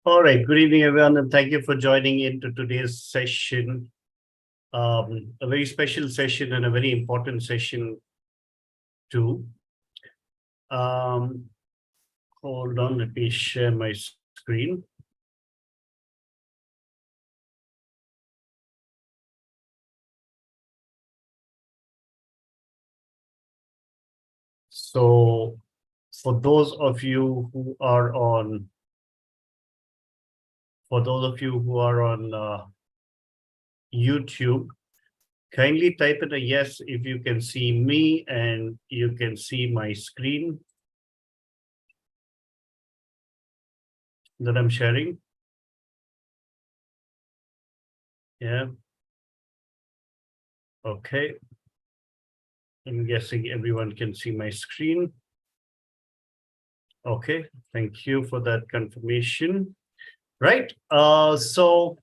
All right. Good evening, everyone, and thank you for joining into today's session. A very special session and a very important session too. Um, Hold on, let me share my screen. So, for those of you who are on, YouTube, kindly type in a yes if you can see me and you can see my screen that I'm sharing. Yeah. Okay. I'm guessing everyone can see my screen. Okay, thank you for that confirmation. Right. So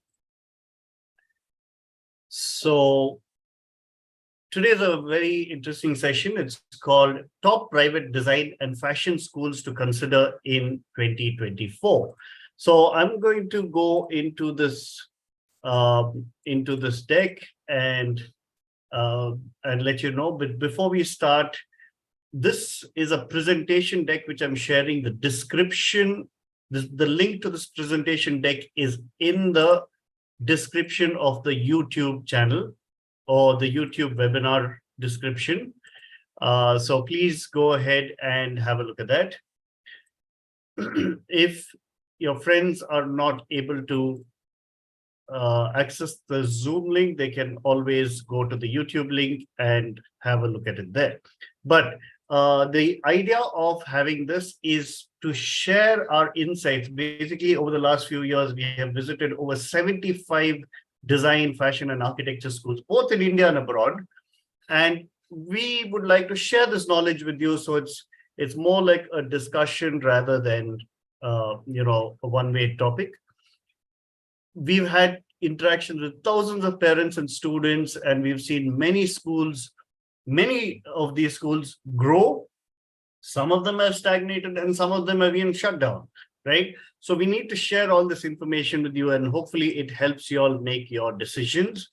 today's a very interesting session. It's called Top Private Design and Fashion Schools to Consider in 2024. So I'm going to go into this deck and let you know. But before we start, this is a presentation deck which I'm sharing. The description, the link to this presentation deck is in the description of the YouTube channel or the YouTube webinar description. So please go ahead and have a look at that. If your friends are not able to access the Zoom link, they can always go to the YouTube link and have a look at it there. But the idea of having this is to share our insights. Basically, over the last few years, we have visited over 75 design, fashion, and architecture schools, both in India and abroad. And we would like to share this knowledge with you. So it's more like a discussion rather than a one-way topic. We've had interactions with thousands of parents and students, and we've seen many of these schools grow. Some of them have stagnated and some of them have been shut down, right? So we need to share all this information with you, and hopefully it helps you all make your decisions.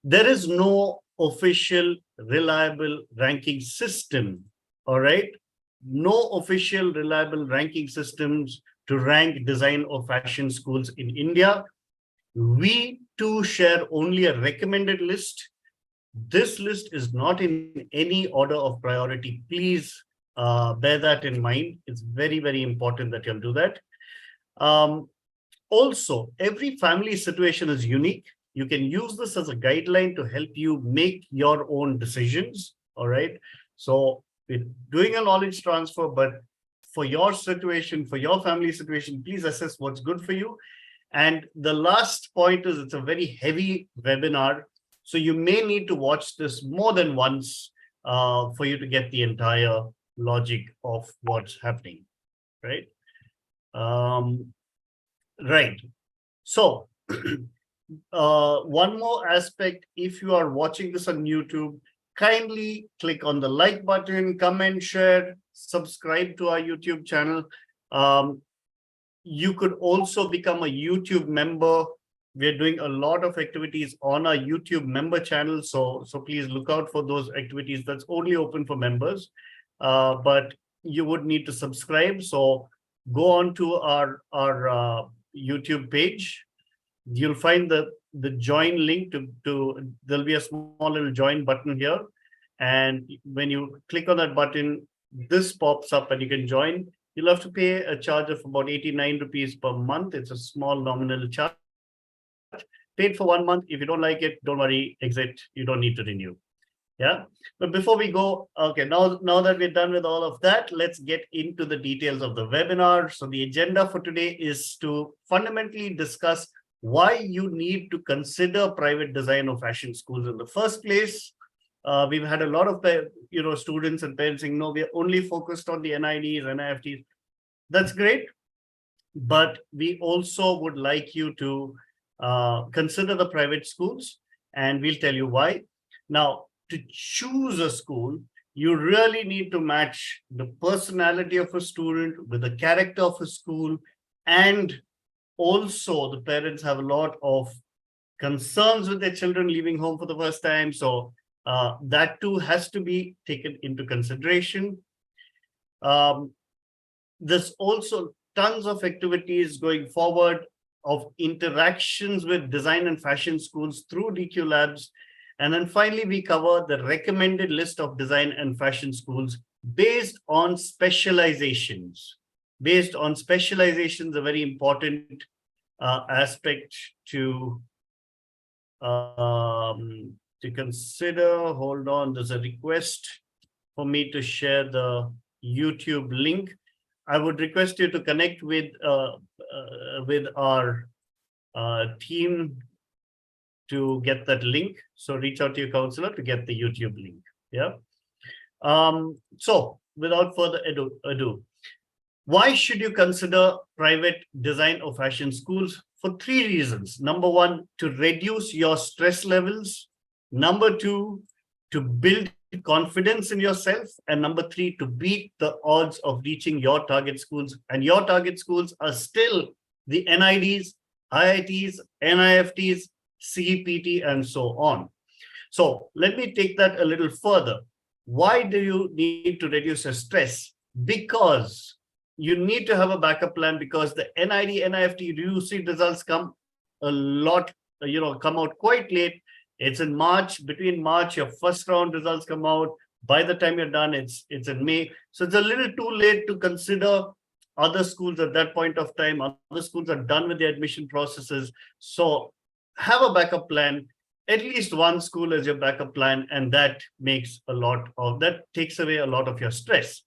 There is no official reliable ranking system, all right? No official reliable ranking systems to rank design or fashion schools in India. We too share only a recommended list. This list is not in any order of priority. Please bear that in mind. It's very, very important that you'll do that. Also, every family situation is unique. You can use this as a guideline to help you make your own decisions. All right. So we're doing a knowledge transfer, but for your situation, for your family situation, please assess what's good for you. And the last point is it's a very heavy webinar. So you may need to watch this more than once for you to get the entire logic of what's happening, right? Right. So one more aspect, if you are watching this on YouTube, kindly click on the like button, comment, share, subscribe to our YouTube channel. You could also become a YouTube member. We're doing a lot of activities on our YouTube member channel. So please look out for those activities. That's only open for members, but you would need to subscribe. So go on to our YouTube page. You'll find the join link there'll be a small little join button here. And when you click on that button, this pops up and you can join. You'll have to pay a charge of about 89 rupees per month. It's a small nominal charge. Paid for 1 month. If you don't like it, don't worry, exit. You don't need to renew. Yeah. But before we go, okay, now that we're done with all of that, let's get into the details of the webinar. So the agenda for today is to fundamentally discuss why you need to consider private design or fashion schools in the first place. We've had a lot of students and parents saying, no, we're only focused on the NIDs, NIFTs. That's great. But we also would like you to consider the private schools, and we'll tell you why. Now, to choose a school, you really need to match the personality of a student with the character of a school and Also, the parents have a lot of concerns with their children leaving home for the first time. So that too has to be taken into consideration. There's also tons of activities going forward of interactions with design and fashion schools through DQ Labs. And then finally, we cover the recommended list of design and fashion schools based on specializations. Based on specializations, a very important aspect to consider. Hold on, there's a request for me to share the YouTube link. I would request you to connect with our team to get that link. So reach out to your counselor to get the YouTube link. Yeah. So without further ado, why should you consider private design or fashion schools? For 3 reasons. Number 1, to reduce your stress levels. Number 2, to build confidence in yourself. And number 3, to beat the odds of reaching your target schools. And your target schools are still the NIDs, IITs, NIFTs, CPT, and so on. So let me take that a little further. Why do you need to reduce your stress? Because you need to have a backup plan, because the NID, NIFT, you see results come a lot, come out quite late. It's in March. Between March, your first round results come out. By the time you're done, it's in May. So it's a little too late to consider other schools at that point of time. Other schools are done with the admission processes. So have a backup plan, at least one school as your backup plan, and that takes away a lot of your stress.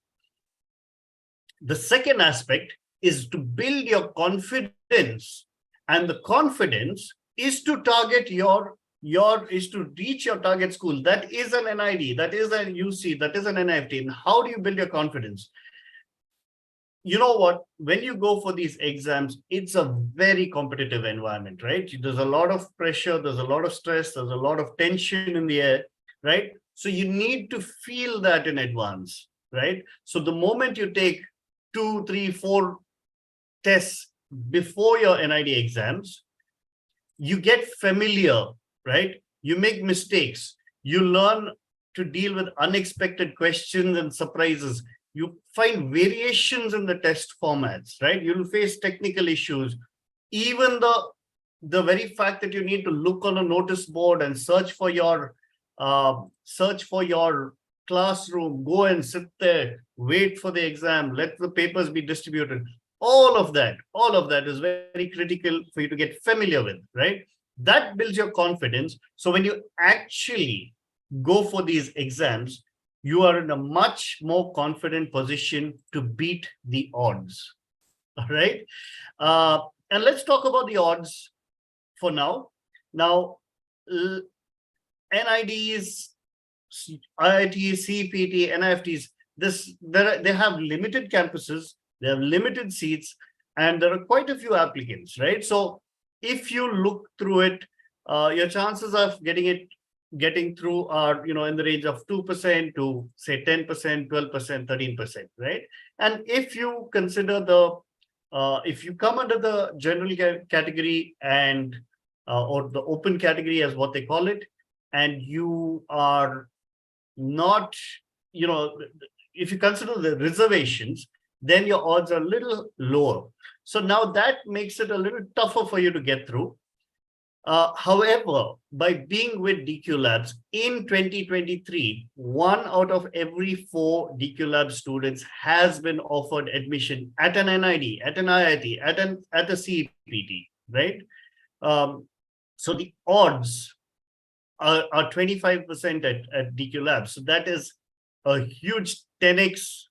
The second aspect is to build your confidence, and the confidence is to target is to reach your target school. That is an NID, that is an UC, that is an NIFT. And how do you build your confidence? You know what? When you go for these exams, it's a very competitive environment, right? There's a lot of pressure, there's a lot of stress, there's a lot of tension in the air, right? So you need to feel that in advance, right? So the moment you take 2, 3, 4 tests before your NID exams, you get familiar, right? You make mistakes. You learn to deal with unexpected questions and surprises. You find variations in the test formats, right? You'll face technical issues. Even the very fact that you need to look on a notice board and search for your classroom, go and sit there, wait for the exam, let the papers be distributed. All of that is very critical for you to get familiar with, right? That builds your confidence. So when you actually go for these exams, you are in a much more confident position to beat the odds. All right. And let's talk about the odds for now. Now, NIDs, IITs, CPT, NIFTs, they have limited campuses, they have limited seats, and there are quite a few applicants, right? So if you look through it, your chances of getting through are, in the range of 2% to say 10%, 12%, 13%, right? And if you consider if you come under the general category and or the open category as what they call it, and you are not, if you consider the reservations, then your odds are a little lower. So now that makes it a little tougher for you to get through. However, by being with DQ Labs in 2023, 1 out of every 4 DQ Labs students has been offered admission at an NID, at an IIT, at a CPT, right? So the odds are 25% at DQ Labs. So that is a huge 10x.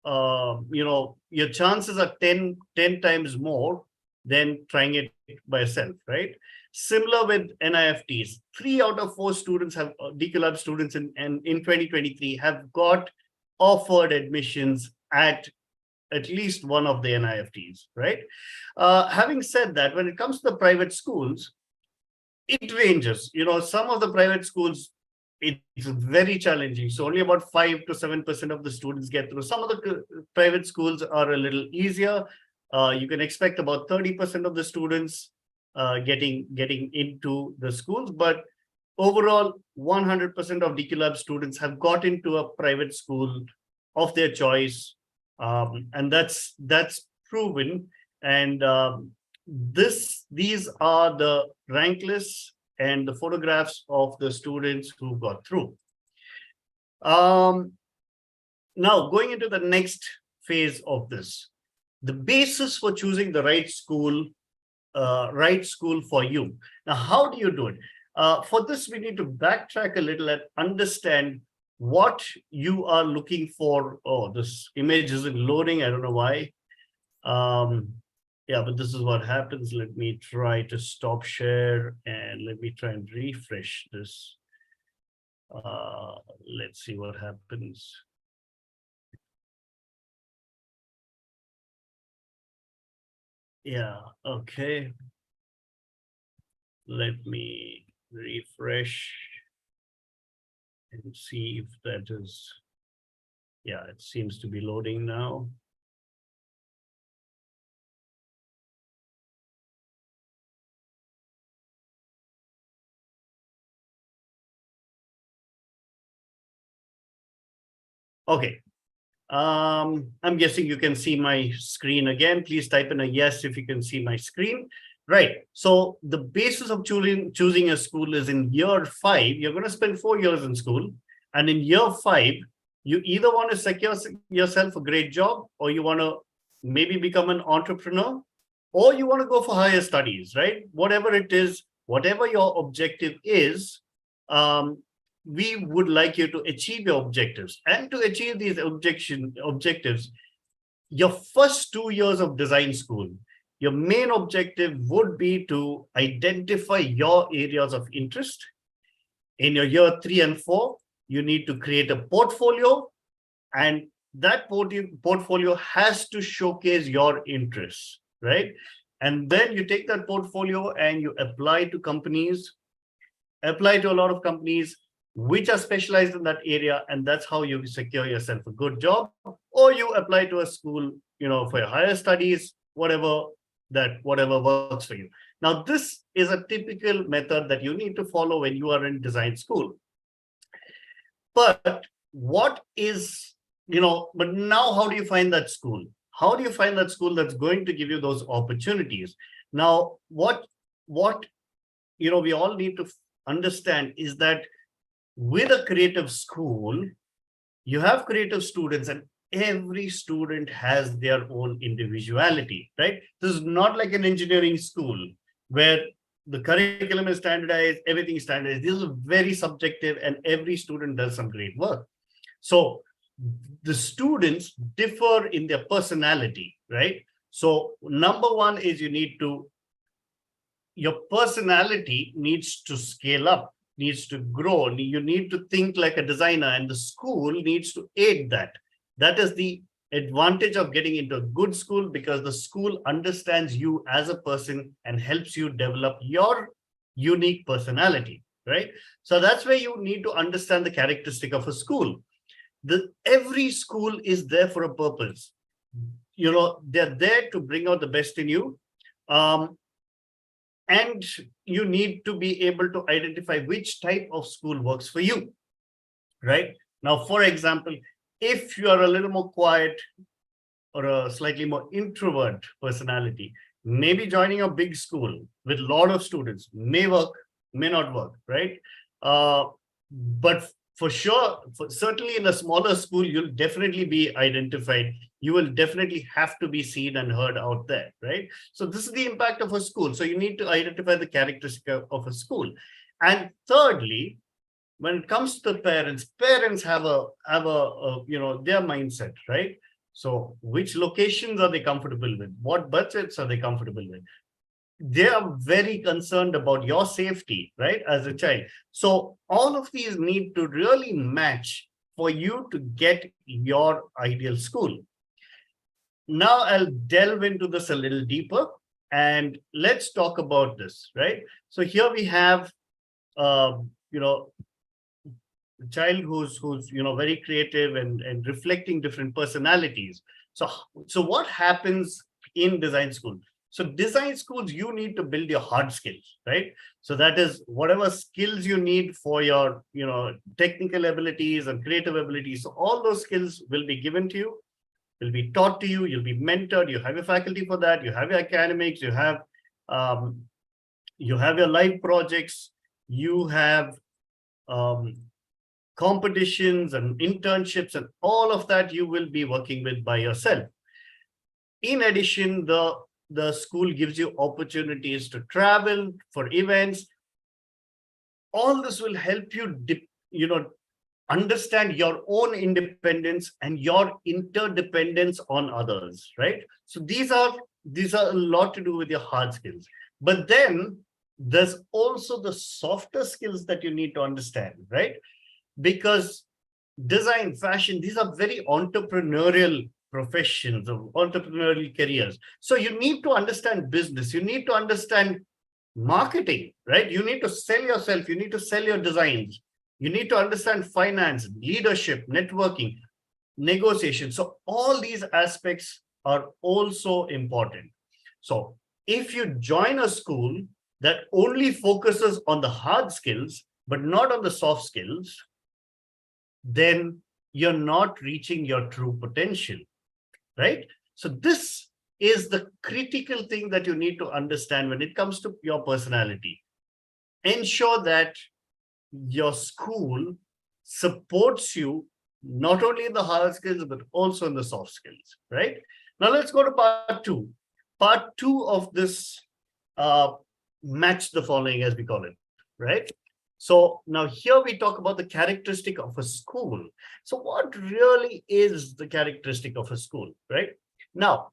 Your chances are 10 times more than trying it by yourself, right? Similar with NIFTs, 3 out of 4 students have DQ Lab students in 2023 have got offered admissions at least one of the NIFTs, right? Having said that, when it comes to the private schools, it ranges. Some of the private schools, it's very challenging. So only about 5 to 7% of the students get through. Some of the private schools are a little easier. you can expect about 30% of the students getting into the schools, but overall 100% of DQ Lab students have got into a private school of their choice, and that's proven. And these are the rank lists and the photographs of the students who got through. Now going into the next phase of this, the basis for choosing the right school for you. Now, how do you do it? For this, we need to backtrack a little and understand what you are looking for. Oh, this image isn't loading. I don't know why. Yeah, but this is what happens. Let me try to stop share and let me try and refresh this. Let's see what happens. Yeah, okay. Let me refresh and see if that is, yeah, it seems to be loading now. Okay. I'm guessing you can see my screen again. Please type in a yes if you can see my screen. Right. So the basis of choosing a school is in year 5. You're going to spend 4 years in school. And in year 5, you either want to secure yourself a great job, or you want to maybe become an entrepreneur, or you want to go for higher studies, right? Whatever it is, whatever your objective is, we would like you to achieve your objectives. And to achieve these objectives, your first 2 years of design school, your main objective would be to identify your areas of interest. In your year 3 and 4, you need to create a portfolio, and that portfolio has to showcase your interests, right? And then you take that portfolio and you apply to a lot of companies which are specialized in that area, and that's how you secure yourself a good job. Or you apply to a school, for your higher studies, whatever works for you. Now, this is a typical method that you need to follow when you are in design school. But but now how do you find that school? How do you find that school that's going to give you those opportunities? Now, what we all need to understand is that with a creative school, you have creative students, and every student has their own individuality, right? This is not like an engineering school where the curriculum is standardized, everything is standardized. This is very subjective, and every student does some great work. So the students differ in their personality, right? So number one is your personality needs to scale up, needs to grow. You need to think like a designer, and the school needs to aid that. That is the advantage of getting into a good school, because the school understands you as a person and helps you develop your unique personality, right? So that's where you need to understand the characteristic of a school. Every school is there for a purpose. They're there to bring out the best in you. And you need to be able to identify which type of school works for you, right? Now, for example, if you are a little more quiet or a slightly more introvert personality, maybe joining a big school with a lot of students may work, may not work, right? But for sure, certainly in a smaller school, you'll definitely be identified. You will definitely have to be seen and heard out there, right? So this is the impact of a school. So you need to identify the characteristic of a school. And thirdly, when it comes to parents have their mindset, right? So which locations are they comfortable with? What budgets are they comfortable with? They are very concerned about your safety, right, as a child. So all of these need to really match for you to get your ideal school. Now I'll delve into this a little deeper, and let's talk about this, right? So here we have, a child who's very creative and reflecting different personalities. So what happens in design school. So design schools, you need to build your hard skills, right? So that is whatever skills you need for your, technical abilities and creative abilities. So all those skills will be given to you, will be taught to you. You'll be mentored. You have your faculty for that. You have your academics. You have your live projects. You have competitions and internships, and all of that you will be working with by yourself. In addition, the school gives you opportunities to travel for events. All this will help you, understand your own independence and your interdependence on others, right? So these are a lot to do with your hard skills. But then there's also the softer skills that you need to understand, right? Because design, fashion, these are very entrepreneurial professions or entrepreneurial careers. So you need to understand business. You need to understand marketing, right? You need to sell yourself. You need to sell your designs. You need to understand finance, leadership, networking, negotiation. So all these aspects are also important. So if you join a school that only focuses on the hard skills, but not on the soft skills, then you're not reaching your true potential, right? So this is the critical thing that you need to understand when it comes to your personality. Ensure that your school supports you not only in the hard skills, but also in the soft skills, right? Now let's go to part two. Part two of this match the following, as we call it, right? So now here we talk about the characteristic of a school. So what really is the characteristic of a school, right? Now,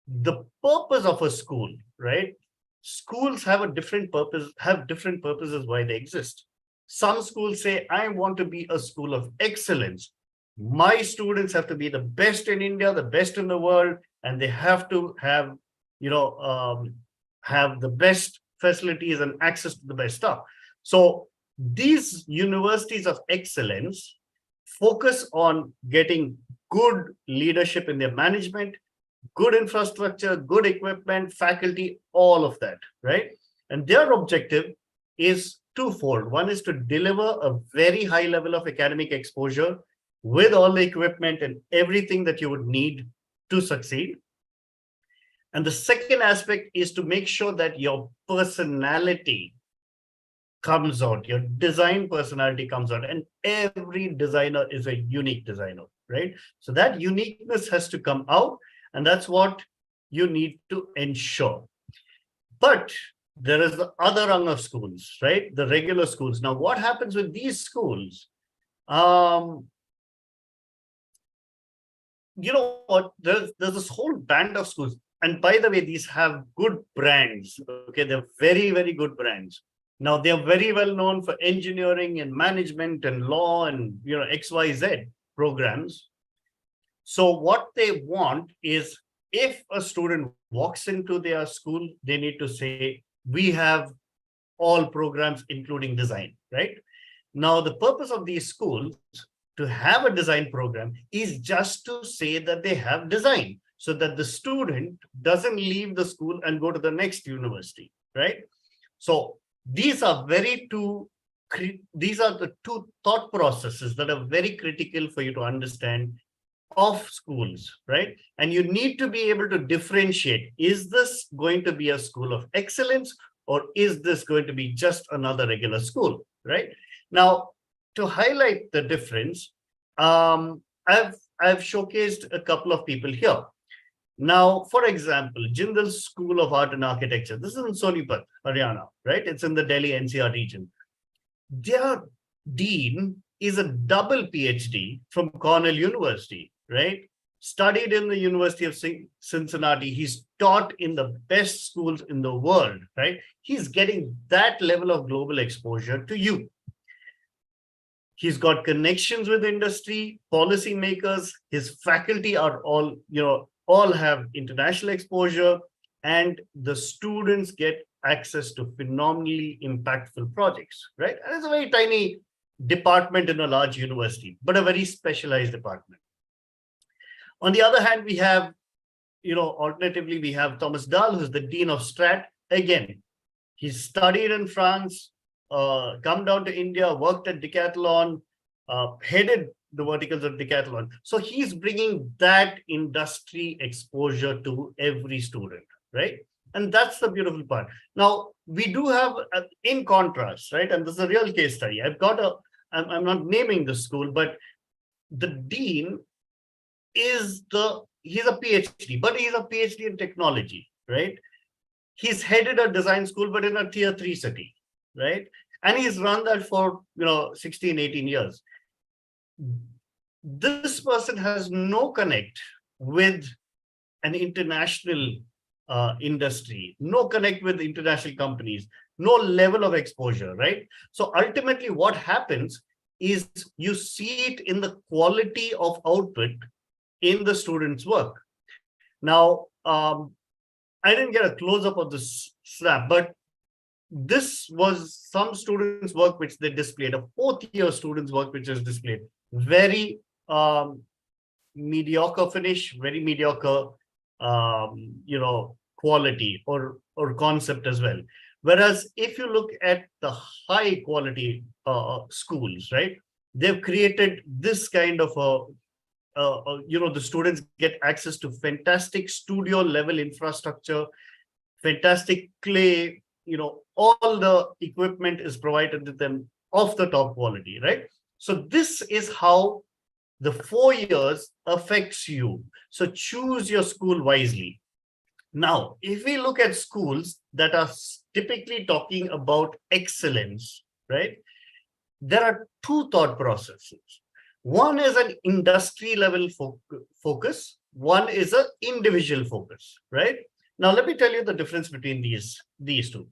the purpose of a school, right? Schools have a different purpose, have different purposes why they exist. Some schools say, I want to be a school of excellence. My students have to be the best in India, the best in the world, and they have to have, have the best facilities and access to the best stuff. So these universities of excellence focus on getting good leadership in their management, good infrastructure, good equipment, faculty, all of that, right? And their objective is twofold. One is to deliver a very high level of academic exposure with all the equipment and everything that you would need to succeed. And the second aspect is to make sure that your personality comes out, your design personality comes out, and every designer is a unique designer, right? So that uniqueness has to come out, and that's what you need to ensure. But there is the other rung of schools, right? The regular schools. Now, what happens with these schools? You know what? There's this whole band of schools. And by the way, these have good brands. Okay, they're very, very good brands. Now, they're very well known for engineering and management and law and XYZ programs. So what they want is, if a student walks into their school, they need to say, we have all programs, including design, right? Now, the purpose of these schools to have a design program is just to say that they have design, so that the student doesn't leave the school and go to the next university, right? So these are the two thought processes that are very critical for you to understand of schools, right? And you need to be able to differentiate, is this going to be a school of excellence, or is this going to be just another regular school, right? Now, to highlight the difference, I've showcased a couple of people here. Now, for example, Jindal School of Art and Architecture. This is in Sonipat, Haryana, right? It's in the Delhi NCR region. Their dean is a double PhD from Cornell University, right? Studied in the University of Cincinnati. He's taught in the best schools in the world, right? He's getting that level of global exposure to you. He's got connections with industry, policymakers. His faculty are all, all have international exposure, and the students get access to phenomenally impactful projects, right? And it's a very tiny department in a large university, but a very specialized department. On the other hand, we have alternatively, we have Thomas Dahl, who's the Dean of Strat. Again, he studied in France, come down to India, worked at Decathlon, headed the verticals of Decathlon. So he's bringing that industry exposure to every student, right? And that's the beautiful part. Now, we do have, in contrast, right? And this is a real case study. I'm not naming the school, but the dean he's a PhD, but he's a PhD in technology, right? He's headed a design school, but in a tier 3 city, right? And he's run that for 16, 18 years. This person has no connect with an international industry, no connect with international companies, no level of exposure, right? So ultimately what happens is you see it in the quality of output in the student's work. Now, I didn't get a close-up of this snap, but this was some students' work which they displayed, a fourth-year students' work which is displayed. Very mediocre finish, very mediocre, quality or concept as well. Whereas if you look at the high quality schools, right, they've created this kind of the students get access to fantastic studio level infrastructure, fantastic clay, all the equipment is provided to them of the top quality, right? So this is how the 4 years affects you. So choose your school wisely. Now, if we look at schools that are typically talking about excellence, right, there are two thought processes. One is an industry level focus. One is an individual focus, right? Now, let me tell you the difference between these two.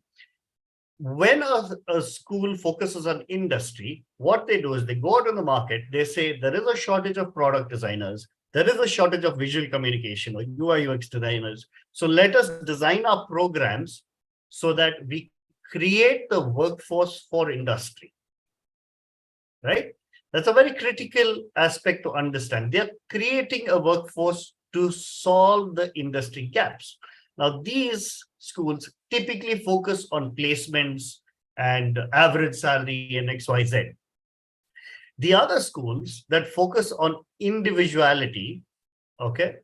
When a school focuses on industry, what they do is they go out in the market, they say there is a shortage of product designers, there is a shortage of visual communication or UI UX designers. So let us design our programs so that we create the workforce for industry, right? That's a very critical aspect to understand. They're creating a workforce to solve the industry gaps. Now, these schools typically focus on placements and average salary and XYZ. The other schools that focus on individuality, okay,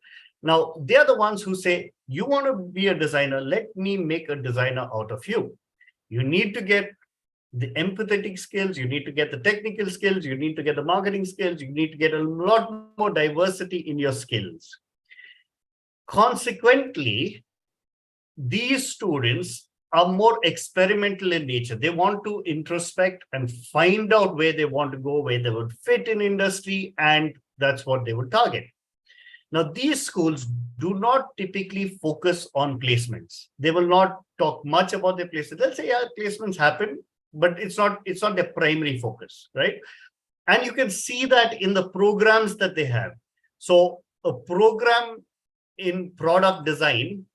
now they're the ones who say, you want to be a designer, let me make a designer out of you. You need to get the empathetic skills, you need to get the technical skills, you need to get the marketing skills, you need to get a lot more diversity in your skills. Consequently, these students are more experimental in nature. They want to introspect and find out where they want to go, where they would fit in industry, and that's what they would target. Now, these schools do not typically focus on placements. They will not talk much about their placements. They'll say, yeah, placements happen, but it's not their primary focus, right? And you can see that in the programs that they have. So a program in product design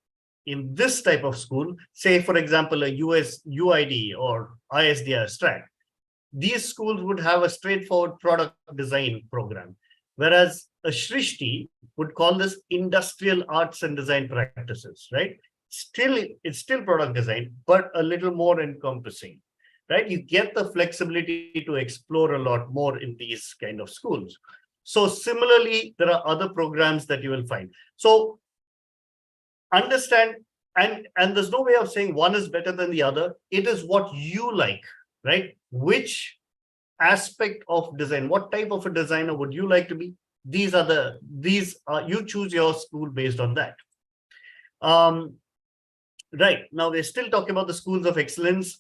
in this type of school, say, for example, a US UID or ISDR track, these schools would have a straightforward product design program. Whereas a Shrishti would call this industrial arts and design practices, right? It's still product design, but a little more encompassing, right? You get the flexibility to explore a lot more in these kind of schools. So similarly, there are other programs that you will find. So understand, and there's no way of saying one is better than the other. It is what you like, right? Which aspect of design, what type of a designer would you like to be? These are you choose your school based on that. Right now, we're still talking about the schools of excellence.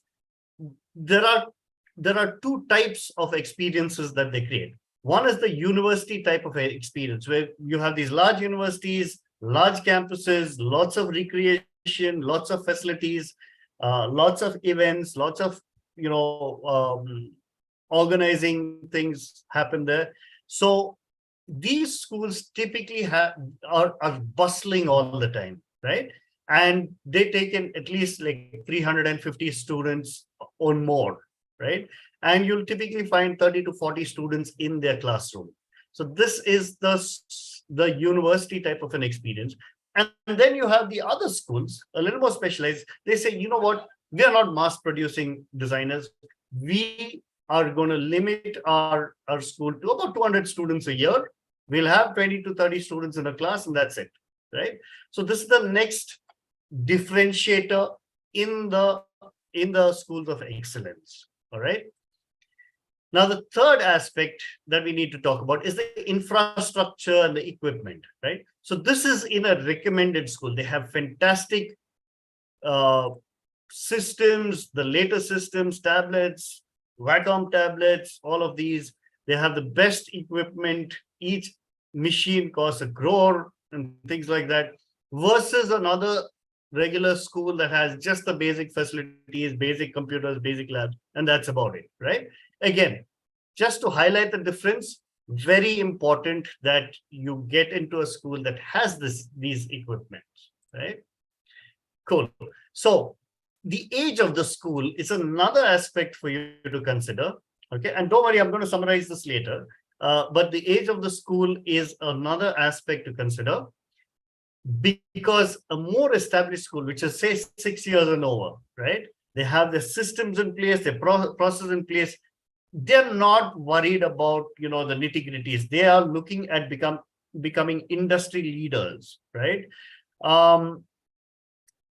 There are two types of experiences that they create. One is the university type of experience, where you have these large universities, large campuses, lots of recreation, lots of facilities, lots of events, lots of organizing things happen there. So these schools typically are bustling all the time, right? And they take in at least like 350 students or more, right? And you'll typically find 30 to 40 students in their classroom. So this is the university type of an experience. And then you have the other schools, a little more specialized. They say, you know what, we are not mass producing designers. We are going to limit our school to about 200 students a year. We'll have 20 to 30 students in a class, and that's it, right? So this is the next differentiator in the schools of excellence. All right. Now, the third aspect that we need to talk about is the infrastructure and the equipment, right? So this is in a recommended school. They have fantastic systems, the latest systems, tablets, Wacom tablets, all of these. They have the best equipment. Each machine costs a crore and things like that, versus another regular school that has just the basic facilities, basic computers, basic labs, and that's about it, right? Again, just to highlight the difference, very important that you get into a school that has these equipment, right? Cool. So the age of the school is another aspect for you to consider. Okay, and don't worry, I'm going to summarize this later. But the age of the school is another aspect to consider, because a more established school, which is say 6 years and over, right? They have the systems in place, the process in place. They're not worried about, the nitty-gritties. They are looking at becoming industry leaders, right?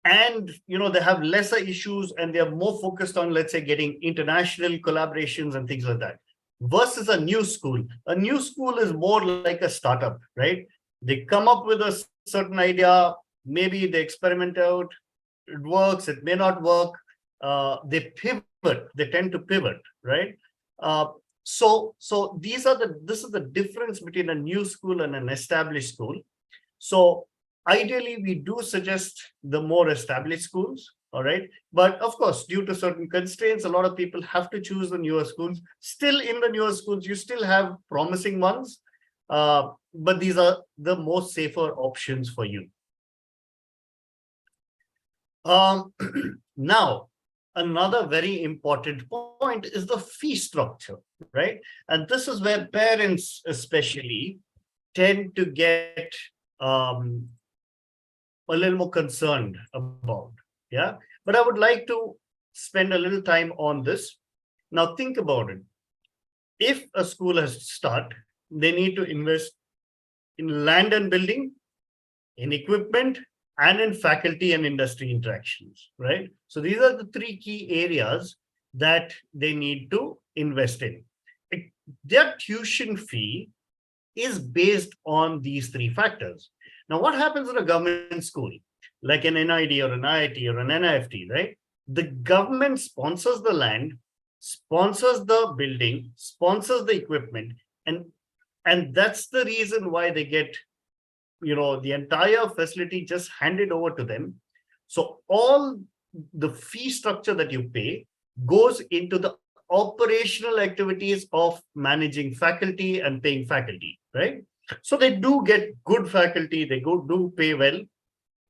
And they have lesser issues, and they're more focused on, let's say, getting international collaborations and things like that. Versus a new school. A new school is more like a startup, right? They come up with a certain idea, maybe they experiment out, it works, it may not work. They pivot, they tend to pivot, right? So this is the difference between a new school and an established school. So ideally, we do suggest the more established schools, all right? But of course, due to certain constraints, a lot of people have to choose the newer schools. Still, in the newer schools, you still have promising ones, but these are the most safer options for you. Now, another very important point is the fee structure, right? And this is where parents especially tend to get a little more concerned about, yeah? But I would like to spend a little time on this. Now, think about it. If a school has to start, they need to invest in land and building, in equipment, and in faculty and industry interactions, right? So these are the three key areas that they need to invest in. Their tuition fee is based on these three factors. Now, what happens in a government school, like an NID or an IIT or an NIFT, right? The government sponsors the land, sponsors the building, sponsors the equipment, and that's the reason why they get the entire facility just handed over to them. So all the fee structure that you pay goes into the operational activities of managing faculty and paying faculty, right? So they do get good faculty, they do pay well,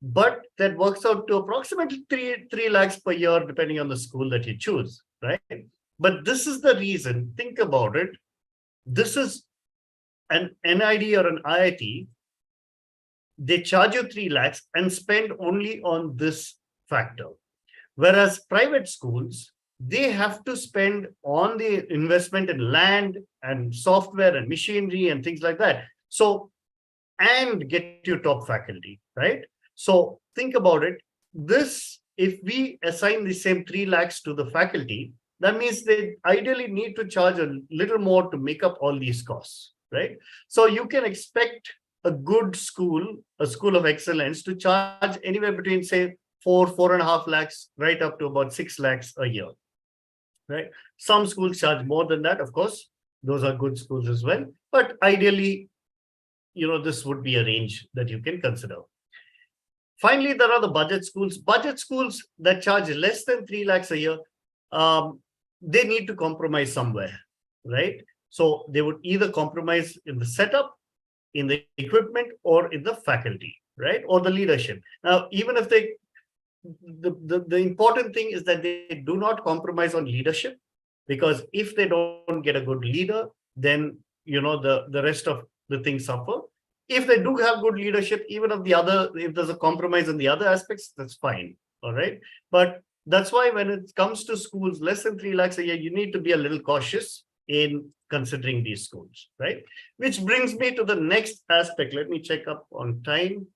but that works out to approximately 3 lakhs per year, depending on the school that you choose, right? But this is the reason, think about it. This is an NID or an IIT. They charge you 3 lakhs and spend only on this factor. Whereas private schools, they have to spend on the investment in land and software and machinery and things like that. So, and get you top faculty, right? So think about it. This, if we assign the same 3 lakhs to the faculty, that means they ideally need to charge a little more to make up all these costs, right? So you can expect a good school, a school of excellence, to charge anywhere between, say, 4.5 lakhs, right up to about 6 lakhs a year, right? Some schools charge more than that, of course. Those are good schools as well. But ideally, this would be a range that you can consider. Finally, there are the budget schools. Budget schools that charge less than 3 lakhs a year, they need to compromise somewhere, right? So they would either compromise in the setup, in the equipment, or in the faculty, right? Or the leadership. Now, even if the important thing is that they do not compromise on leadership, because if they don't get a good leader, then the rest of the things suffer. If they do have good leadership, even if there's a compromise in the other aspects, that's fine. All right. But that's why when it comes to schools less than 3 lakhs a year, you need to be a little cautious in considering these schools, right? Which brings me to the next aspect. Let me check up on time,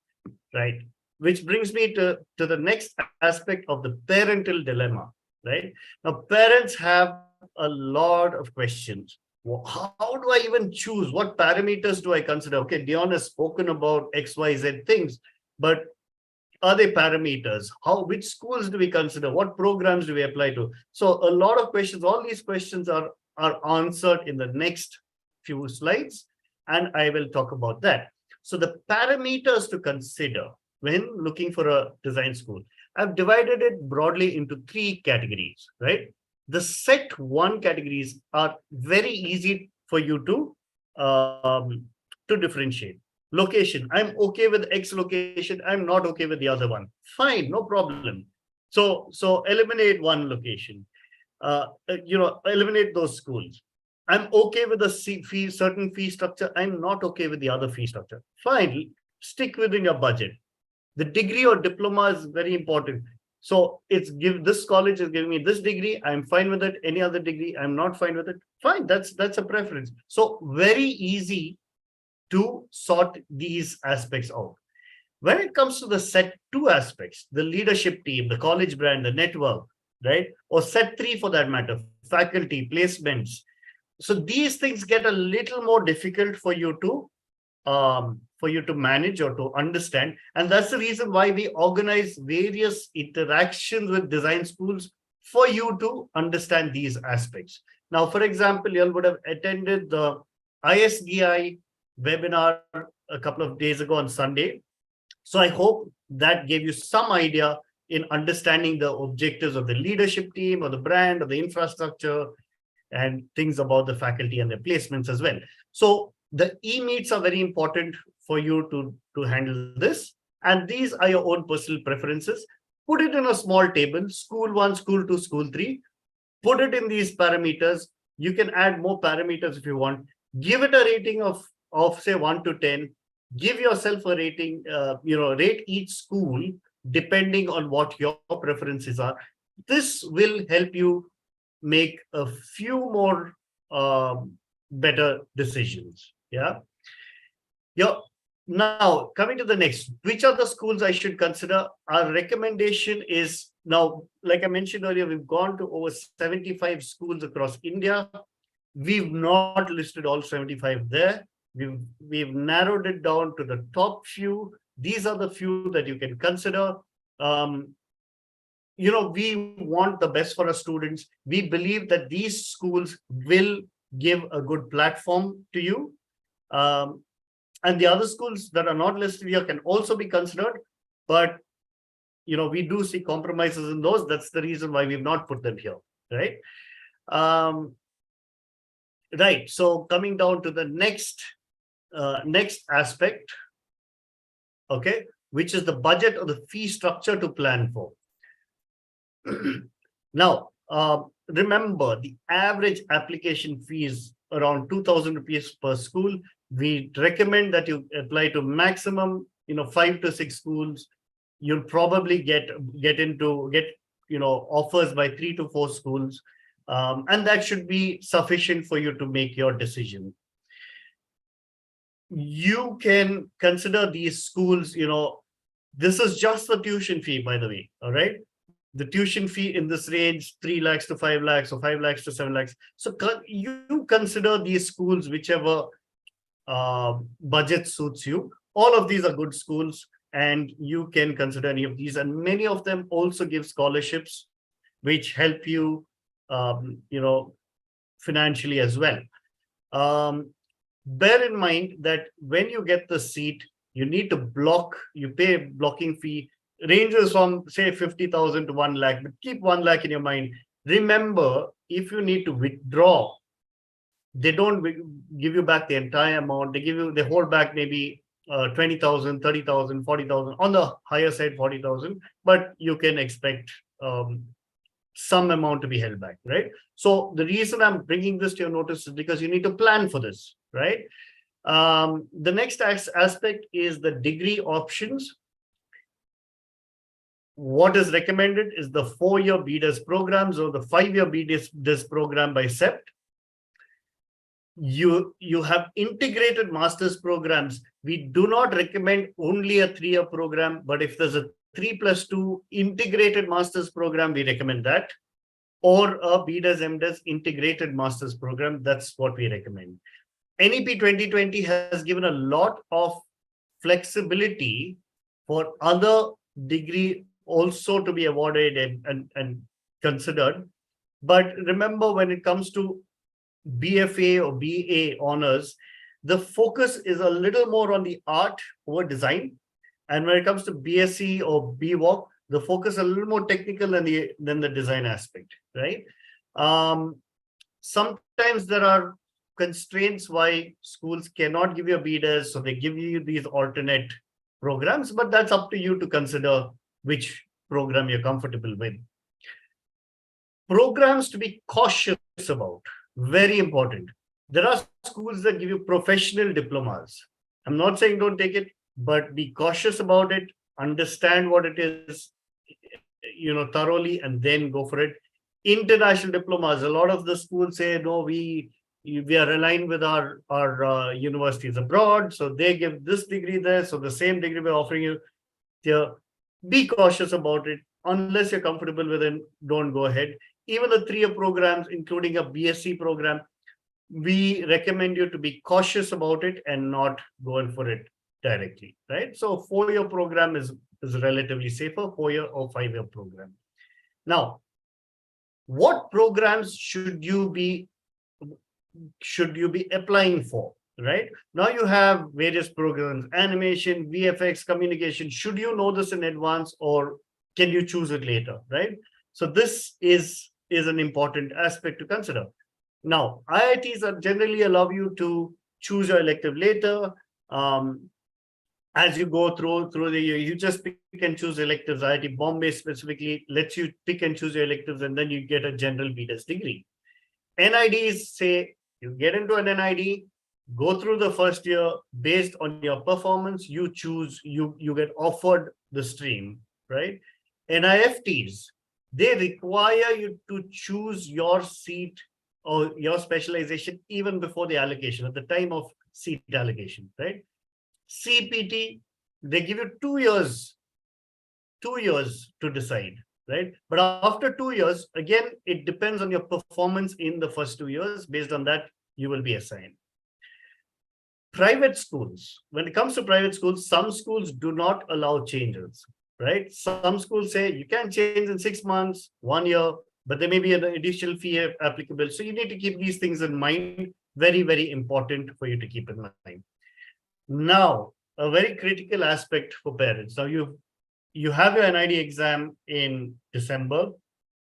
right? Which brings me to the next aspect of the parental dilemma, right? Now, parents have a lot of questions. How do I even choose? What parameters do I consider? Okay, Dion has spoken about X, Y, Z things, but are they parameters? Which schools do we consider? What programs do we apply to? So a lot of questions, all these questions are answered in the next few slides, and I will talk about that. So the parameters to consider when looking for a design school, I've divided it broadly into 3 categories, right? The set 1 categories are very easy for you to differentiate. Location, I'm okay with X location, I'm not okay with the other one. Fine, no problem. So eliminate one location. Eliminate those schools. I'm okay with the certain fee structure. I'm not okay with the other fee structure. Fine, stick within your budget. The degree or diploma is very important. So this college is giving me this degree. I'm fine with it. Any other degree, I'm not fine with it. Fine, that's a preference. So very easy to sort these aspects out. When it comes to the set 2 aspects, the leadership team, the college brand, the network, right? Or set 3 for that matter, faculty, placements. So these things get a little more difficult for you to manage or to understand. And that's the reason why we organize various interactions with design schools for you to understand these aspects. Now, for example, you all would have attended the ISDI webinar a couple of days ago on Sunday. So I hope that gave you some idea in understanding the objectives of the leadership team or the brand or the infrastructure and things about the faculty and their placements as well. So the e-meets are very important for you to handle this. And these are your own personal preferences. Put it in a small table, school 1, school 2, school 3. Put it in these parameters. You can add more parameters if you want. Give it a rating of say 1 to 10. Give yourself a rating, rate each school depending on what your preferences are. This will help you make a few more better decisions. Yeah. Now, coming to the next, which are the schools I should consider? Our recommendation is now, like I mentioned earlier, we've gone to over 75 schools across India. We've not listed all 75 there. We've narrowed it down to the top few. These are the few that you can consider. We want the best for our students. We believe that these schools will give a good platform to you. And the other schools that are not listed here can also be considered, but we do see compromises in those. That's the reason why we've not put them here, right? Right. So coming down to the next aspect, okay, which is the budget or the fee structure to plan for. Now, remember the average application fee is around 2,000 rupees per school. We recommend that you apply to maximum, 5 to 6 schools. You'll probably get offers by 3 to 4 schools. And that should be sufficient for you to make your decision. You can consider these schools, this is just the tuition fee, by the way, all right? The tuition fee in this range, 3 lakhs to 5 lakhs or 5 lakhs to 7 lakhs. So you consider these schools, whichever budget suits you. All of these are good schools and you can consider any of these. And many of them also give scholarships, which help you, financially as well. Bear in mind that when you get the seat, you need to you pay a blocking fee, ranges from say 50,000 to 1 lakh, but keep 1 lakh in your mind. Remember, if you need to withdraw, they don't give you back the entire amount. They hold back maybe 20,000, 30,000, 40,000, on the higher side 40,000, but you can expect some amount to be held back, right? So the reason I'm bringing this to your notice is because you need to plan for this, right? The next aspect is the degree options. What is recommended is the 4-year BDES programs or the 5-year BDES program by SEPT. You have integrated master's programs. We do not recommend only a 3-year program, but if there's a 3+2 integrated master's program, we recommend that. Or a BDES MDES integrated master's program, that's what we recommend. NEP 2020 has given a lot of flexibility for other degree also to be awarded and considered. But remember, when it comes to BFA or BA honors, the focus is a little more on the art over design. And when it comes to BSc or BWalk, the focus is a little more technical than the design aspect, right? Sometimes there are constraints why schools cannot give you a BDES, so they give you these alternate programs, but that's up to you to consider which program you're comfortable with. Programs to be cautious about, very important. There are schools that give you professional diplomas. I'm not saying don't take it, but be cautious about it, understand what it is, thoroughly, and then go for it. International diplomas, a lot of the schools say, no, we are aligned with our universities abroad, so they give this degree there, so the same degree we're offering you here. Be cautious about it. Unless you're comfortable with it, don't go ahead. Even the 3-year programs, including a BSc program, we recommend you to be cautious about it and not go in for it directly, right? So 4-year program is relatively safer, 4-year or 5-year program. Now, what programs should you be applying for, right? Now you have various programs, animation, VFX, communication. Should you know this in advance or can you choose it later, right? So this is an important aspect to consider. Now, IITs are generally allow you to choose your elective later. As you go through the year, you just pick and choose electives. IIT Bombay specifically lets you pick and choose your electives, and then you get a general BDES degree. NIDs say you get into an NID, go through the first year, based on your performance, you choose, you get offered the stream, right? NIFTs, they require you to choose your seat or your specialization even before the allocation, at the time of seat allocation, right? CPT, they give you 2 years to decide, right? But after 2 years, again, it depends on your performance in the first 2 years. Based on that, you will be assigned. Private schools, when it comes to private schools, some schools do not allow changes, right? Some schools say you can change in 6 months, 1 year, but there may be an additional fee applicable. So you need to keep these things in mind. Very, very important for you to keep in mind. Now, a very critical aspect for parents. Now you have your NID exam in December.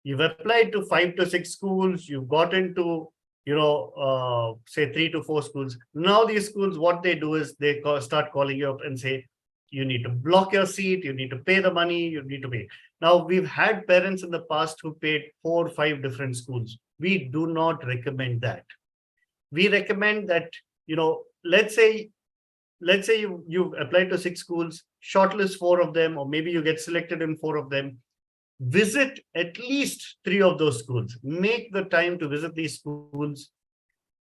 You've applied to 5 to 6 schools. You've got into, say 3 to 4 schools. Now these schools, what they do is they start calling you up and say, you need to block your seat. You need to pay the money. You need to pay. Now, we've had parents in the past who paid 4 or 5 different schools. We do not recommend that. We recommend that, let's say you've applied to 6 schools, shortlist 4 of them, or maybe you get selected in 4 of them. Visit at least 3 of those schools. Make the time to visit these schools.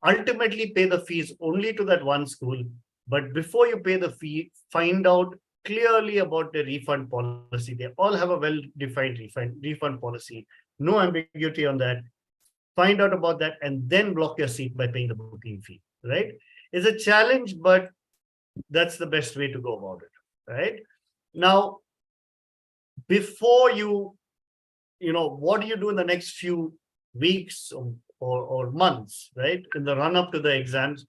Ultimately, pay the fees only to that one school. But before you pay the fee, find out clearly about the refund policy. They all have a well-defined refund policy. No ambiguity on that. Find out about that and then block your seat by paying the booking fee, right? It's a challenge, but that's the best way to go about it, right? Now, before what do you do in the next few weeks or months, right? In the run-up to the exams,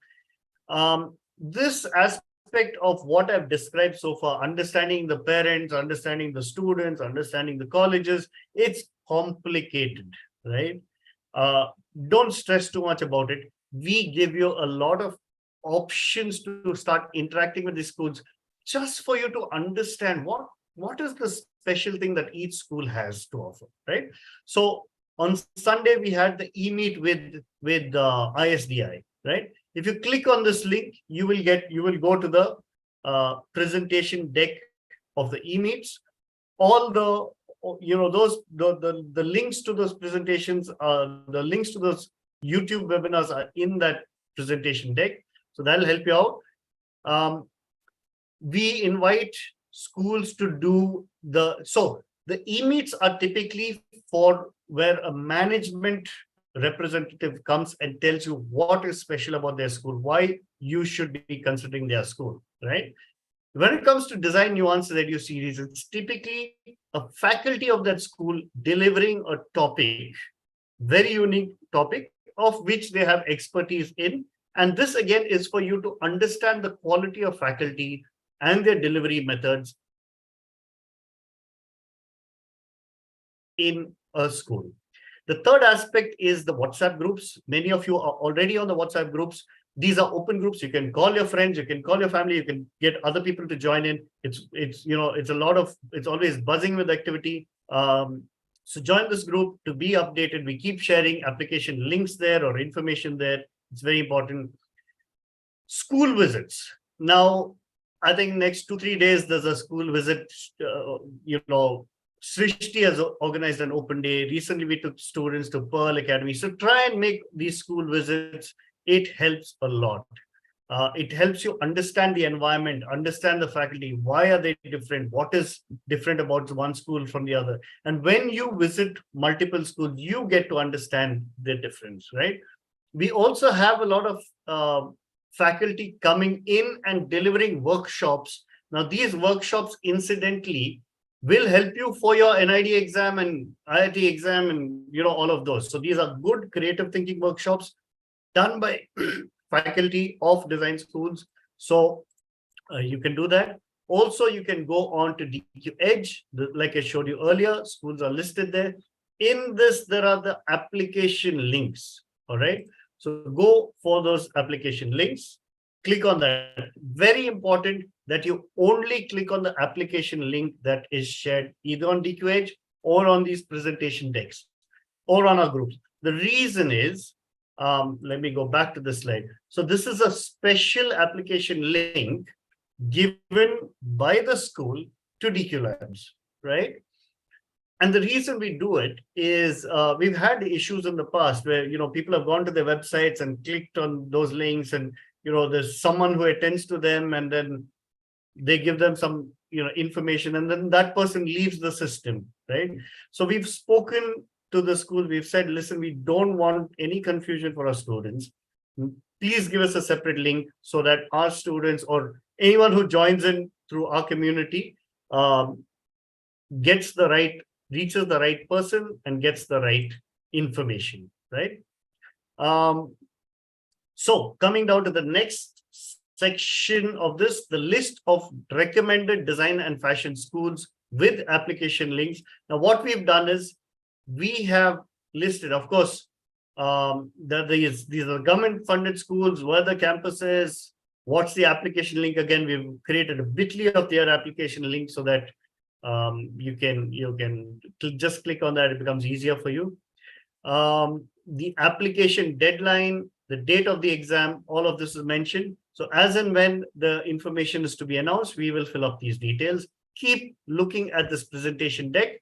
this aspect of what I've described so far, understanding the parents, understanding the students, understanding the colleges, it's complicated, right? Don't stress too much about it. We give you a lot of options to start interacting with the schools just for you to understand what is the special thing that each school has to offer, right? So on Sunday, we had the e-meet with ISDI, right? If you click on this link, you will go to the presentation deck of the e-meets. All the those the links to those presentations, the links to those YouTube webinars are in that presentation deck. So that'll help you out. We invite schools to do the e-meets are typically for where a management representative comes and tells you what is special about their school, why you should be considering their school, right? When it comes to Design Nuances Edu series, it's typically a faculty of that school delivering a topic, very unique topic of which they have expertise in. And this again is for you to understand the quality of faculty and their delivery methods in a school. The third aspect is the WhatsApp groups. Many of you are already on the WhatsApp groups. These are open groups. You can call your friends, you can call your family, you can get other people to join in. It's always buzzing with activity. So join this group to be updated. We keep sharing application links there or information there. It's very important. School visits. Now, I think next 2-3 days, there's a school visit. Srishti has organized an open day. Recently, we took students to Pearl Academy. So try and make these school visits. It helps a lot. It helps you understand the environment, understand the faculty. Why are they different? What is different about one school from the other? And when you visit multiple schools, you get to understand the difference, right? We also have a lot of faculty coming in and delivering workshops. Now, these workshops, incidentally, will help you for your NID exam and IIT exam and all of those. So these are good creative thinking workshops done by faculty of design schools. So you can do that. Also, you can go on to DQ Edge. Like I showed you earlier, schools are listed there. In this, there are the application links. All right. So go for those application links. Click on that. Very important that you only click on the application link that is shared either on DQ Edge or on these presentation decks or on our groups. The reason is, let me go back to the slide. So this is a special application link given by the school to DQ Labs, right? And the reason we do it is we've had issues in the past where people have gone to their websites and clicked on those links, and there's someone who attends to them, and then they give them some information, and then that person leaves the system, right? So we've spoken to the school. We've said, listen, we don't want any confusion for our students. Please give us a separate link so that our students or anyone who joins in through our community reaches the right person and gets the right information, right? So coming down to the next section of this, the list of recommended design and fashion schools with application links. Now, what we've done is we have listed, of course, these are government-funded schools, where the campus is, what's the application link. Again, we've created a bit.ly of their application link so that you can just click on that. It becomes easier for you. The application deadline, the date of the exam, all of this is mentioned. So as and when the information is to be announced, we will fill up these details. Keep looking at this presentation deck,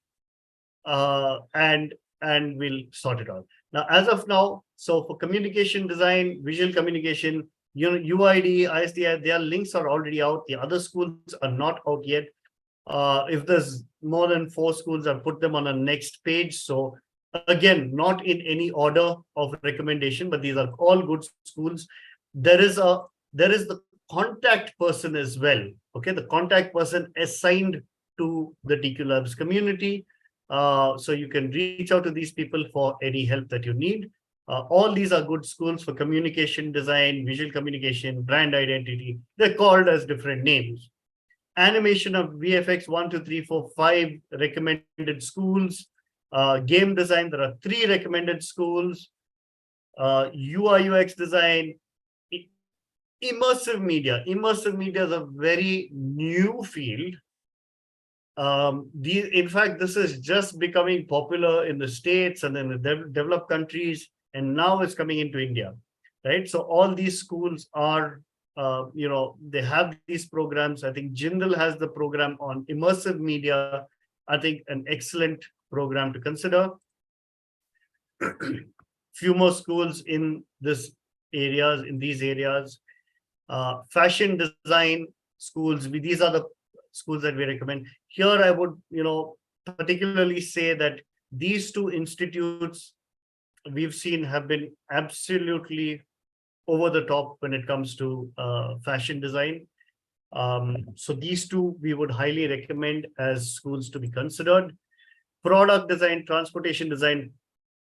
and we'll sort it out. Now, as of now, so for communication design, visual communication, UID, ISDI, their links are already out. The other schools are not out yet. If there's more than 4 schools, I've put them on a next page. So again, not in any order of recommendation, but these are all good schools. There is the contact person as well. Okay, the contact person assigned to the DQ Labs community. So you can reach out to these people for any help that you need. All these are good schools for communication design, visual communication, brand identity. They're called as different names. Animation of VFX 1, 2, 3, 4, 5 recommended schools. Game design, there are 3 recommended schools. UI UX design, immersive media. Immersive media is a very new field. In fact, this is just becoming popular in the States and in the developed countries, and now it's coming into India. right? So all these schools are, they have these programs. I think Jindal has the program on immersive media. I think an excellent program to consider. Few more schools in these areas. Fashion design schools. These are the schools that we recommend. Here, I would, particularly say that these two institutes we've seen have been absolutely over the top when it comes to fashion design. So these two we would highly recommend as schools to be considered. Product design, transportation design,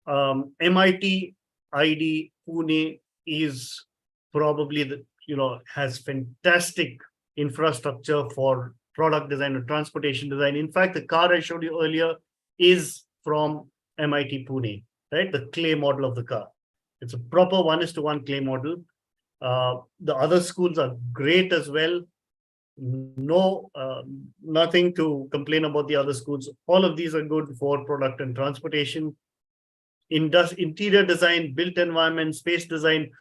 MIT, ID, Pune is probably has fantastic infrastructure for product design or transportation design. In fact, the car I showed you earlier is from MIT Pune, right? The clay model of the car. It's a proper 1:1 clay model. The other schools are great as well. No, nothing to complain about the other schools. All of these are good for product and transportation. Interior design, built environment, space design.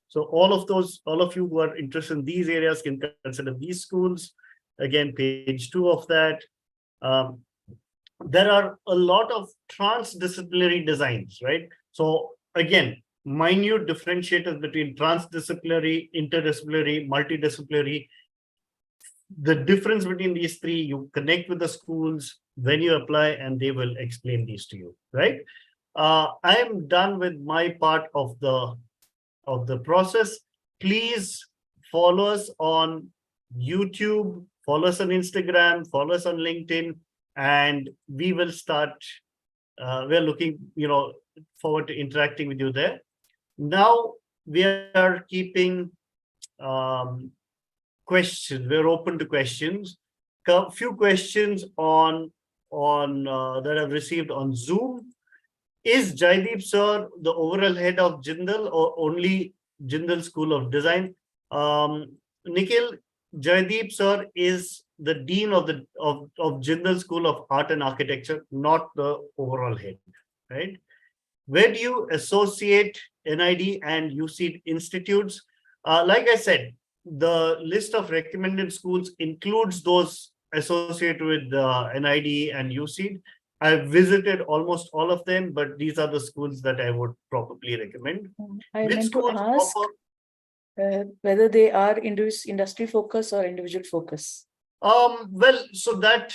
So all of you who are interested in these areas can consider these schools. Again, page 2 of that. There are a lot of transdisciplinary designs, right? So again, minute differentiators between transdisciplinary, interdisciplinary, multidisciplinary. The difference between these three, you connect with the schools when you apply, and they will explain these to you, right? I am done with my part of the process. Please follow us on YouTube, follow us on Instagram, follow us on LinkedIn, and we will start. We're looking, forward to interacting with you there. Now we are keeping questions. We're open to questions. A few questions on that I've received on Zoom. Is Jaideep sir the overall head of Jindal or only Jindal School of Design? Nikhil, Jaideep sir is the dean of Jindal School of Art and Architecture, not the overall head, right? Where do you associate NID and UC institutes? Like I said, the list of recommended schools includes those associated with NID and UC. I've visited almost all of them, but these are the schools that I would probably recommend. I meant to ask whether they are industry focus or individual focus. Well, so that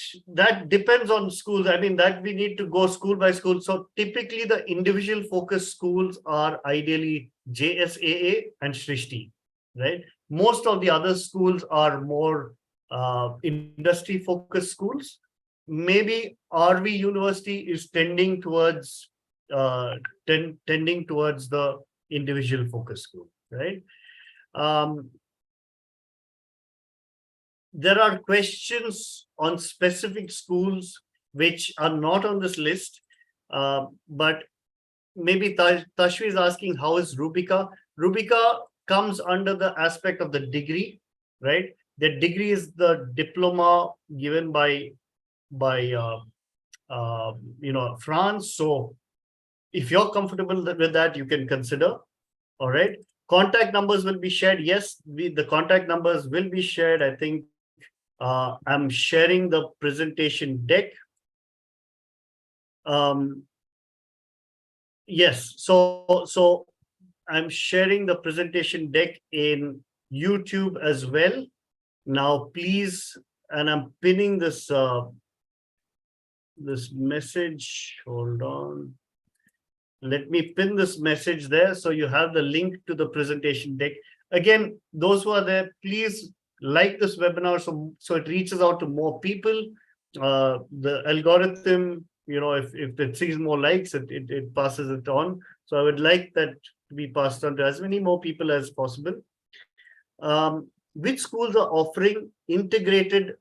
depends on schools. I mean, that we need to go school by school. So typically the individual focus schools are ideally JSAA and Shrishti, right? Most of the other schools are more industry focused schools. Maybe RV University is tending towards the individual focus school, right? There are questions on specific schools which are not on this list, but maybe Tashvi is asking, how is Rubika? Rubika comes under the aspect of the degree, right? The degree is the diploma given by France. So if you're comfortable with that, you can consider. All right. Contact numbers will be shared. Yes, the contact numbers will be shared. I think I'm sharing the presentation deck. Yes, so I'm sharing the presentation deck in YouTube as well. Now, please, and I'm pinning this this message. Hold on. Let me pin this message there so you have the link to the presentation deck. Again, those who are there, please like this webinar so it reaches out to more people. The algorithm, if it sees more likes, it passes it on. So I would like that to be passed on to as many more people as possible. Which schools are offering integrated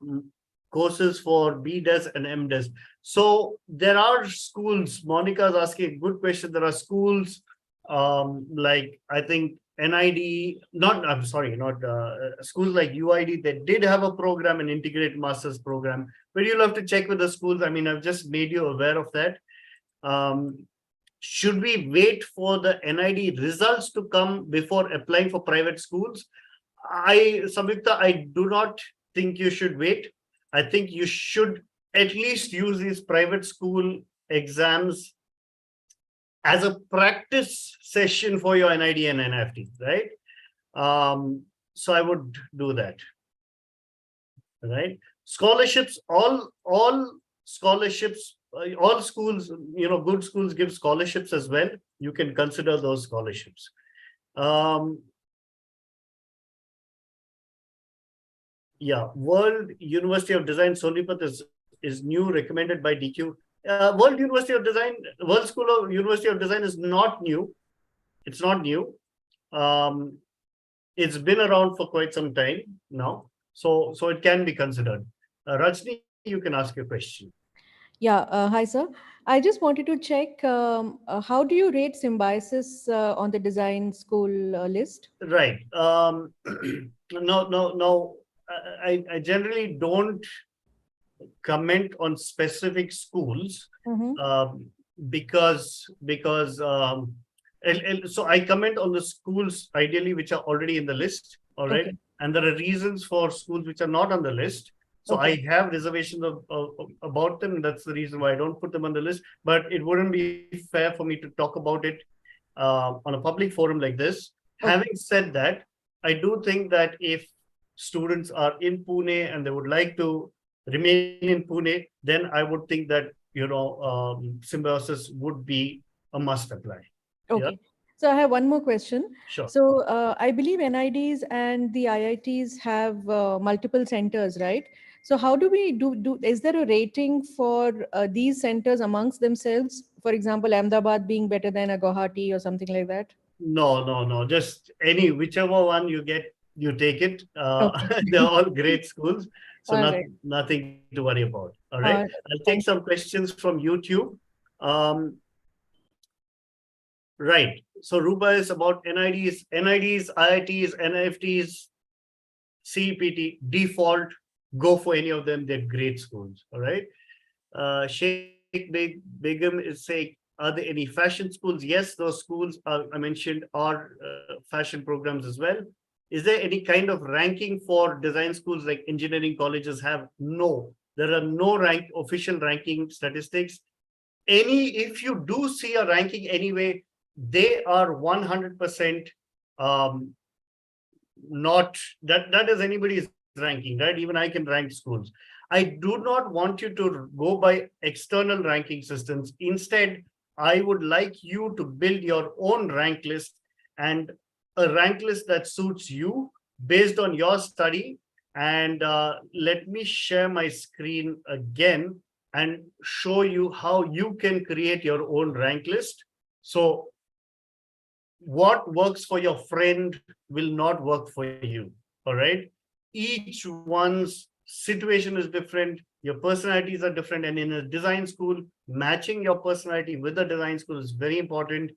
courses for BDes and MDes? So there are schools. Monica is asking a good question. There are schools like, I think NID, schools like UID that did have a program, an integrated master's program, but you'll have to check with the schools. I mean, I've just made you aware of that. Should we wait for the NID results to come before applying for private schools? Samyukta, I do not think you should wait. I think you should at least use these private school exams as a practice session for your NID and NFT, right? So I would do that, right? Scholarships, all scholarships, all schools, good schools give scholarships as well. You can consider those scholarships. Yeah, World University of Design Sonipat is new, recommended by DQ. World University of Design, World School of University of Design is not new. It's not new. It's been around for quite some time now, so it can be considered. Rajni, you can ask your question. Yeah, hi, sir. I just wanted to check, how do you rate Symbiosis on the design school list? Right. No. I generally don't comment on specific schools because so I comment on the schools ideally which are already in the list. All right. Okay. And there are reasons for schools which are not on the list. So okay. I have reservations about them. That's the reason why I don't put them on the list. But it wouldn't be fair for me to talk about it on a public forum like this. Okay. Having said that, I do think that if students are in Pune and they would like to remain in Pune, then I would think that, Symbiosis would be a must apply. Okay. Yeah? So I have one more question. Sure. So I believe NIDs and the IITs have multiple centers, right? So how do we do is there a rating for these centers amongst themselves? For example, Ahmedabad being better than a Guwahati or something like that? No. Just whichever one you get, you take it. Okay. They're all great schools. So nothing to worry about. All right. I'll take some questions from YouTube. Right. So Rupa is about NIDs, IITs, NFTs, CEPT, default, go for any of them. They're great schools. All right. Sheikh Begum is saying, are there any fashion schools? Yes, those schools I mentioned are fashion programs as well. Is there any kind of ranking for design schools like engineering colleges have? No, there are no official ranking statistics. If you do see a ranking anyway, they are 100% not that is anybody's ranking, right? Even I can rank schools. I do not want you to go by external ranking systems. Instead, I would like you to build your own rank list, and a rank list that suits you based on your study. And let me share my screen again and show you how you can create your own rank list. So what works for your friend will not work for you. All right. Each one's situation is different. Your personalities are different. And in a design school, matching your personality with a design school is very important.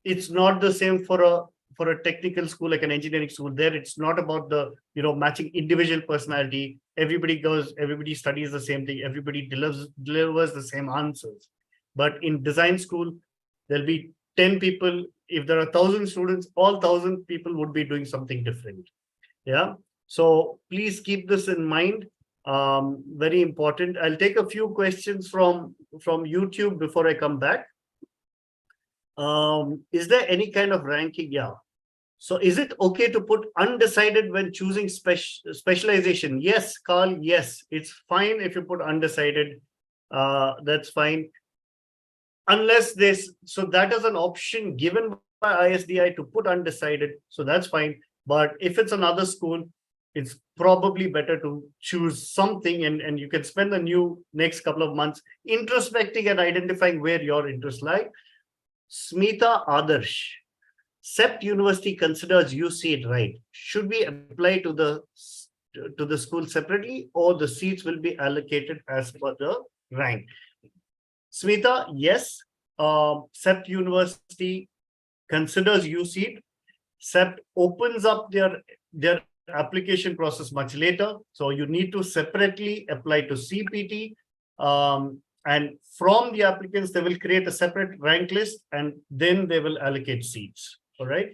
It's not the same for a technical school like an engineering school. There, it's not about the matching individual personality. Everybody studies the same thing. Everybody delivers the same answers. But in design school, there'll be 10 people. If there are 1,000 students, all 1,000 people would be doing something different. Yeah. So please keep this in mind. Very important. I'll take a few questions from YouTube before I come back. Is there any kind of ranking? Yeah. So is it okay to put undecided when choosing specialization? Yes, Carl, yes. It's fine if you put undecided. That's fine. Unless so that is an option given by ISDI to put undecided. So that's fine. But if it's another school, it's probably better to choose something, and you can spend the next couple of months introspecting and identifying where your interests lie. Smita Adarsh, CEPT University considers you seat right. Should we apply to the school separately, or the seats will be allocated as per the rank? Smita, yes. CEPT University considers you seat. CEPT opens up their application process much later. So you need to separately apply to CPT. And from the applicants, they will create a separate rank list and then they will allocate seats. All right.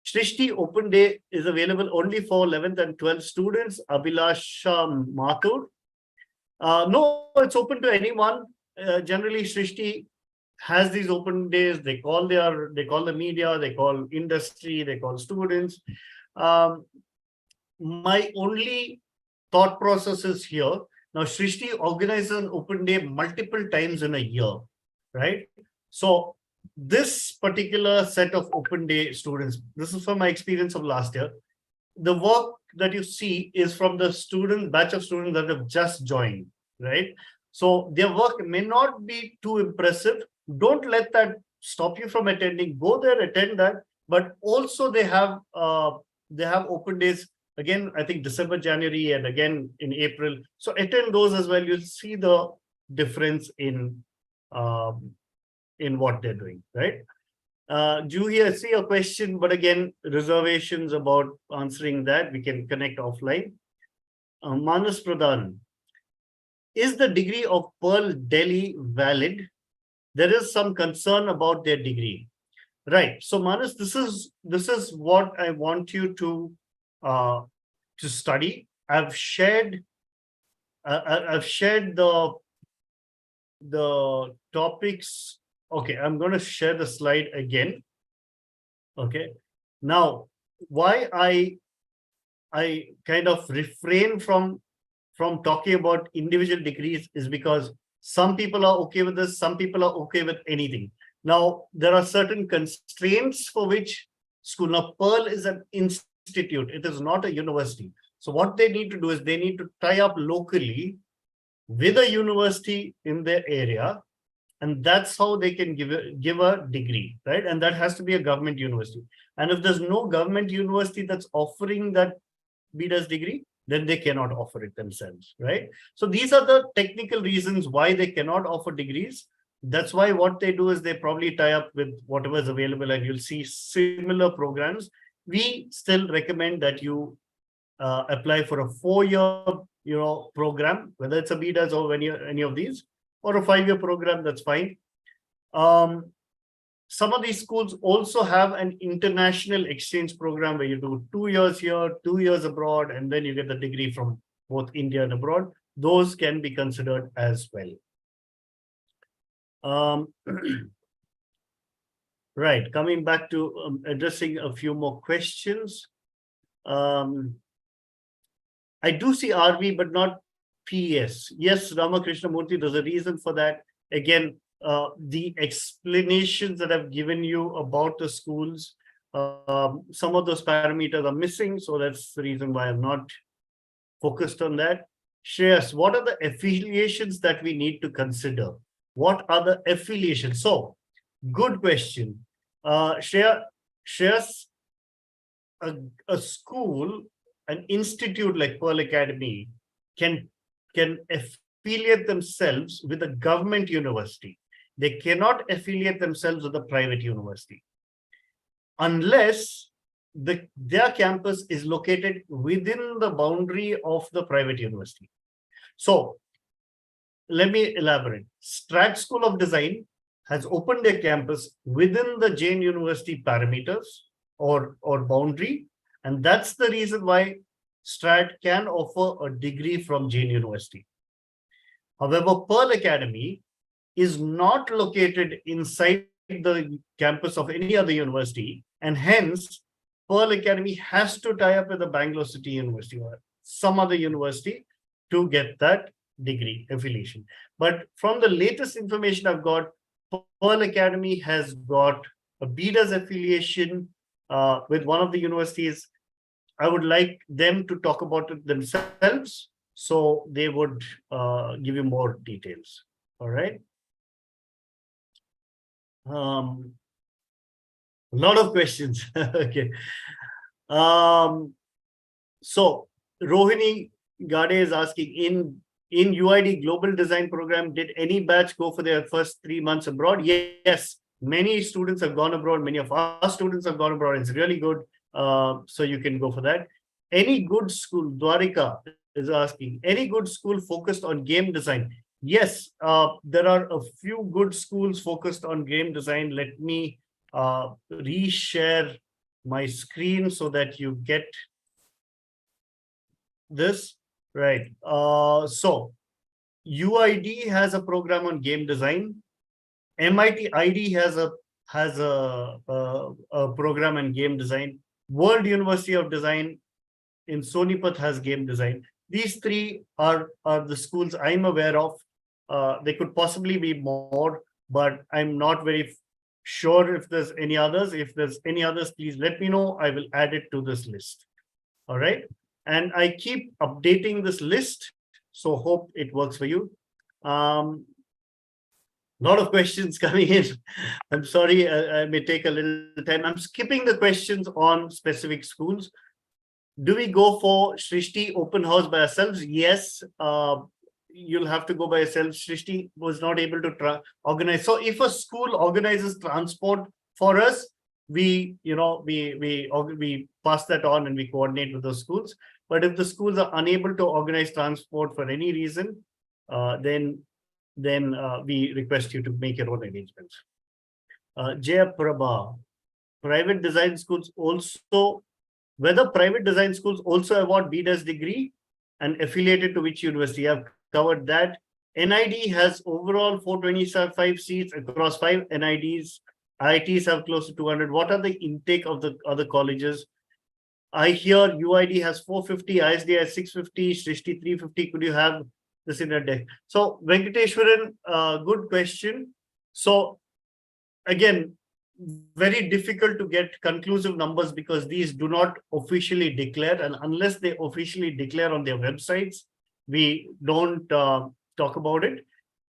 Shrishti Open Day is available only for 11th and 12th students. Abhilasha Mathur. No, it's open to anyone. Generally, Shrishti has these open days. They call the media, they call industry, they call students. My only thought process is here. Now, Shrishti organizes an open day multiple times in a year, right? So this particular set of open day students, this is from my experience of last year. The work that you see is from the batch of students that have just joined, right? So their work may not be too impressive. Don't let that stop you from attending. Go there, attend that. But also they have open days again, I think December, January, and again in April. So attend those as well. You'll see the difference in what they're doing, right? Juhi, I see a question, but again, reservations about answering that. We can connect offline. Manas Pradhan, is the degree of Pearl Delhi valid? There is some concern about their degree, right? So Manas, this is what I want you to study. I've shared the topics. Okay, I'm going to share the slide again. Okay, now why I kind of refrain from talking about individual degrees is because some people are okay with this, some people are okay with anything. Now there are certain constraints for which school. Now Pearl is an institute, it is not a university. So what they need to do is they need to tie up locally with a university in their area, and that's how they can give a degree, right? And that has to be a government university. And if there's no government university that's offering that BDAS degree, then they cannot offer it themselves, right? So these are the technical reasons why they cannot offer degrees. That's why what they do is they probably tie up with whatever is available, and you'll see similar programs. We still recommend that you apply for a 4-year program, whether it's a BDAS or any of these, or a 5-year program, that's fine. Some of these schools also have an international exchange program where you do 2 years here, 2 years abroad, and then you get the degree from both India and abroad. Those can be considered as well. Right, coming back to addressing a few more questions. I do see RV, but not PES. Yes, Ramakrishna Murthy, there's a reason for that. Again, the explanations that I've given you about the schools, some of those parameters are missing. So that's the reason why I'm not focused on that. Shreyas, what are the affiliations that we need to consider? What are the affiliations? So, good question. Shreyas, a school, an institute like Pearl Academy can affiliate themselves with a government university. They cannot affiliate themselves with a private university unless their campus is located within the boundary of the private university. So let me elaborate. Strat School of Design has opened their campus within the Jain University parameters or boundary, and that's the reason why Strat can offer a degree from Jain University. However, Pearl Academy is not located inside the campus of any other university, and hence Pearl Academy has to tie up with the Bangalore City University or some other university to get that degree affiliation. But from the latest information I've got, Pearl Academy has got a BDAS affiliation with one of the universities. I would like them to talk about it themselves, so they would give you more details. All right. A lot of questions. Okay. So Rohini Gade is asking, in UID Global Design Program, did any batch go for their first 3 months abroad? Yes, many students have gone abroad. Many of our students have gone abroad. It's really good. So you can go for that. Any good school, Dwarika is asking, any good school focused on game design? Yes, there are a few good schools focused on game design. Let me reshare my screen so that you get this right. So UID has a program on game design. MIT ID has a program in game design. World University of Design in Sonipat has game design. These three are the schools I'm aware of. There could possibly be more, but I'm not very sure if there's any others. If there's any others, please let me know. I will add it to this list. All right. And I keep updating this list. So hope it works for you. Lot of questions coming in. I'm sorry, I may take a little time. I'm skipping the questions on specific schools. Do we go for Srishti open house by ourselves? Yes. You'll have to go by yourself. Srishti was not able to organize. So if a school organizes transport for us, we pass that on and we coordinate with those schools. But if the schools are unable to organize transport for any reason, then we request you to make your own arrangements. Jaya Prabha, private design schools also, whether private design schools also award BDes degree and affiliated to which university? I've covered that. NID has overall 425 seats across 5 NIDs. IITs have close to 200. What are the intake of the other colleges? I hear UID has 450, ISD has 650, Srishti 350. Could you have this in a deck? So Venkateshwaran, good question. So again, very difficult to get conclusive numbers because these do not officially declare, and unless they officially declare on their websites, we don't talk about it.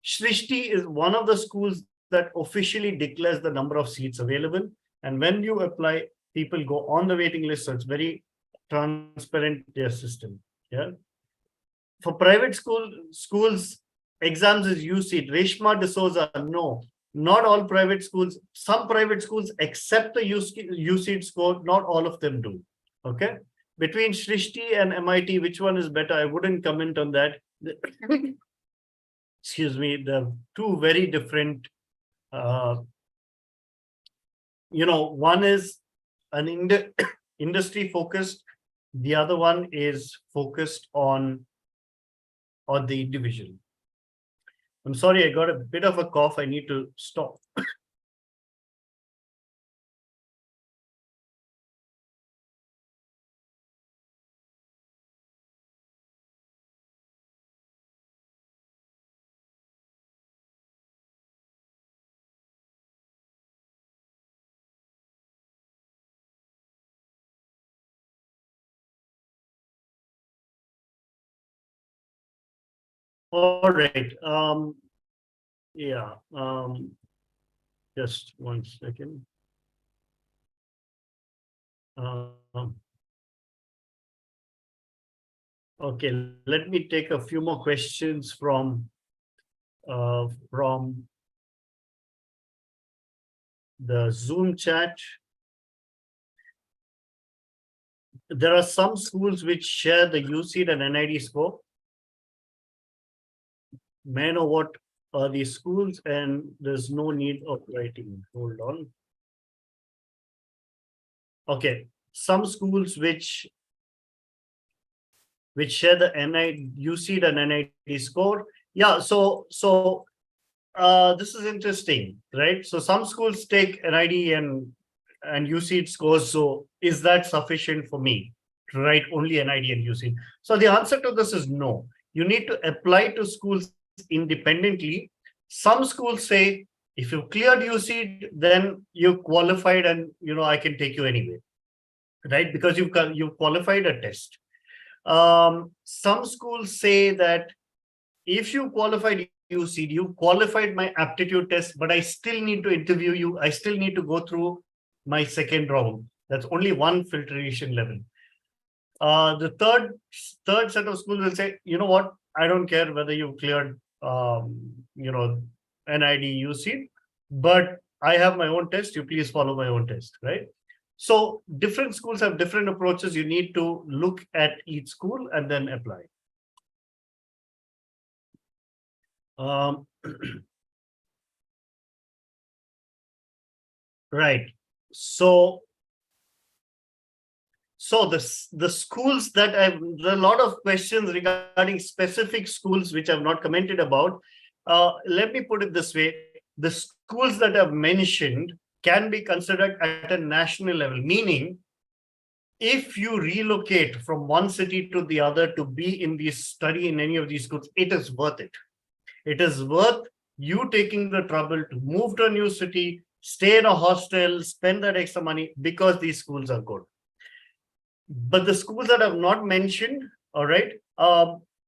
Srishti is one of the schools that officially declares the number of seats available, and when you apply, people go on the waiting list, so it's very transparent, their system. Yeah. For private schools, exams is UC. Reshma D'Souza, no. Not all private schools. Some private schools accept the UC score. Not all of them do. Okay. Between Srishti and MIT, which one is better? I wouldn't comment on that. Excuse me. They're two very different. One is an industry focused. The other one is focused on the individual. I'm sorry, I got a bit of a cough. I need to stop. All right. Yeah. Just 1 second. Okay, let me take a few more questions from the Zoom chat. There are some schools which share the UC and NID score. May I know what are these schools, and there's no need of writing. Hold on. Okay, some schools which share the UC and NID score. Yeah, so this is interesting, right? So some schools take NID and UC scores. So is that sufficient for me to write only NID and UC? So the answer to this is no. You need to apply to schools independently. Some schools say, if you cleared UC, then you qualified, and I can take you anyway, right? Because you've qualified a test. Some schools say that if you qualified UC, you qualified my aptitude test, but I still need to interview you. I still need to go through my second round. That's only one filtration level. The third set of schools will say, you know what? I don't care whether you cleared, NID, UC, but I have my own test. You please follow my own test, right? So different schools have different approaches. You need to look at each school and then apply. Um, right. So the schools that there are a lot of questions regarding specific schools which I've not commented about. Let me put it this way: the schools that I've mentioned can be considered at a national level, meaning if you relocate from one city to the other to be in the study in any of these schools, it is worth it. It is worth you taking the trouble to move to a new city, stay in a hostel, spend that extra money because these schools are good. But the schools that I've not mentioned, all right,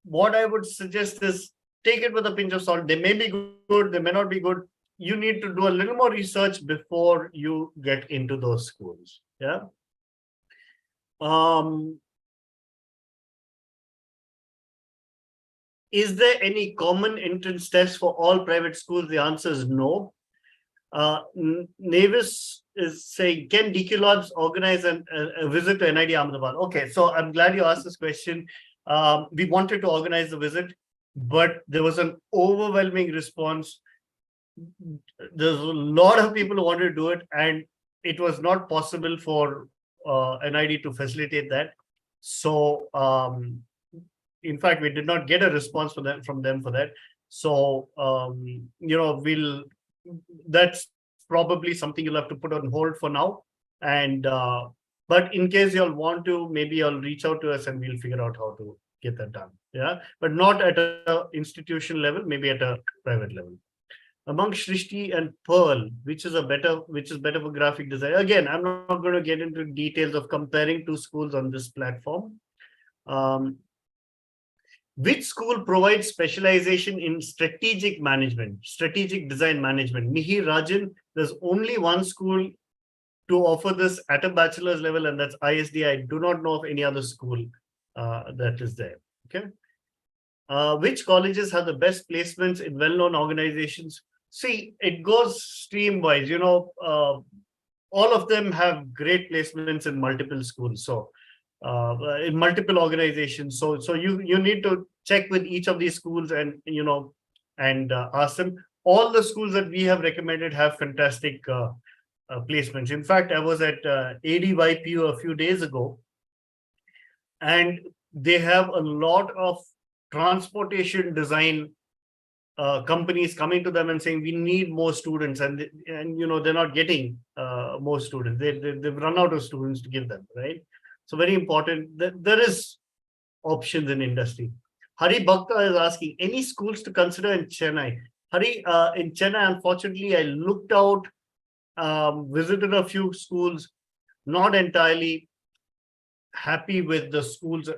what I would suggest is take it with a pinch of salt. They may be good, they may not be good. You need to do a little more research before you get into those schools. Yeah. Is there any common entrance test for all private schools? The answer is no. Navis is saying, can DQ Labs organize a visit to NID Ahmedabad? Okay, so I'm glad you asked this question. We wanted to organize the visit, but there was an overwhelming response. There's a lot of people who wanted to do it, and it was not possible for NID to facilitate that. So, in fact, we did not get a response from them for that. So, that's probably something you'll have to put on hold for now. And but in case you'll want to, maybe you'll reach out to us and we'll figure out how to get that done. Yeah, but not at an institution level, maybe at a private level. Among Shrishti and Pearl, which is better for graphic design? Again, I'm not going to get into details of comparing two schools on this platform. Which school provides specialization in strategic management, strategic design management? Mihir Rajan, there's only one school to offer this at a bachelor's level, and that's ISD. I do not know of any other school that is there. Okay. Which colleges have the best placements in well-known organizations? See, it goes stream-wise. All of them have great placements in multiple schools. So, in multiple organizations. So you need to check with each of these schools and ask them. All the schools that we have recommended have fantastic placements. In fact, I was at ADYPU a few days ago, and they have a lot of transportation design companies coming to them and saying we need more students, and they're not getting more students. They've run out of students to give them, right? So very important. There is options in industry. Hari Bhakta is asking, any schools to consider in Chennai? Hari, in Chennai, unfortunately, I looked out, visited a few schools, not entirely happy with the schools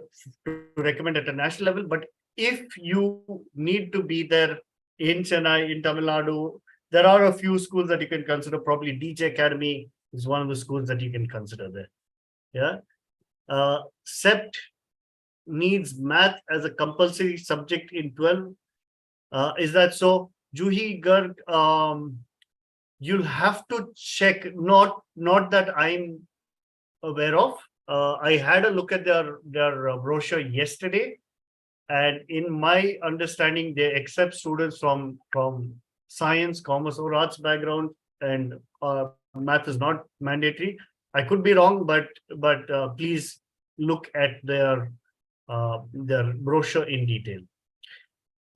to recommend at a national level. But if you need to be there in Chennai, in Tamil Nadu, there are a few schools that you can consider. Probably DJ Academy is one of the schools that you can consider there. Yeah. CEPT needs math as a compulsory subject in 12. Is that so? Juhi Garg, you'll have to check. Not that I'm aware of. I had a look at their brochure yesterday, and in my understanding, they accept students from science, commerce, or arts background, and math is not mandatory. I could be wrong, but please look at their brochure in detail.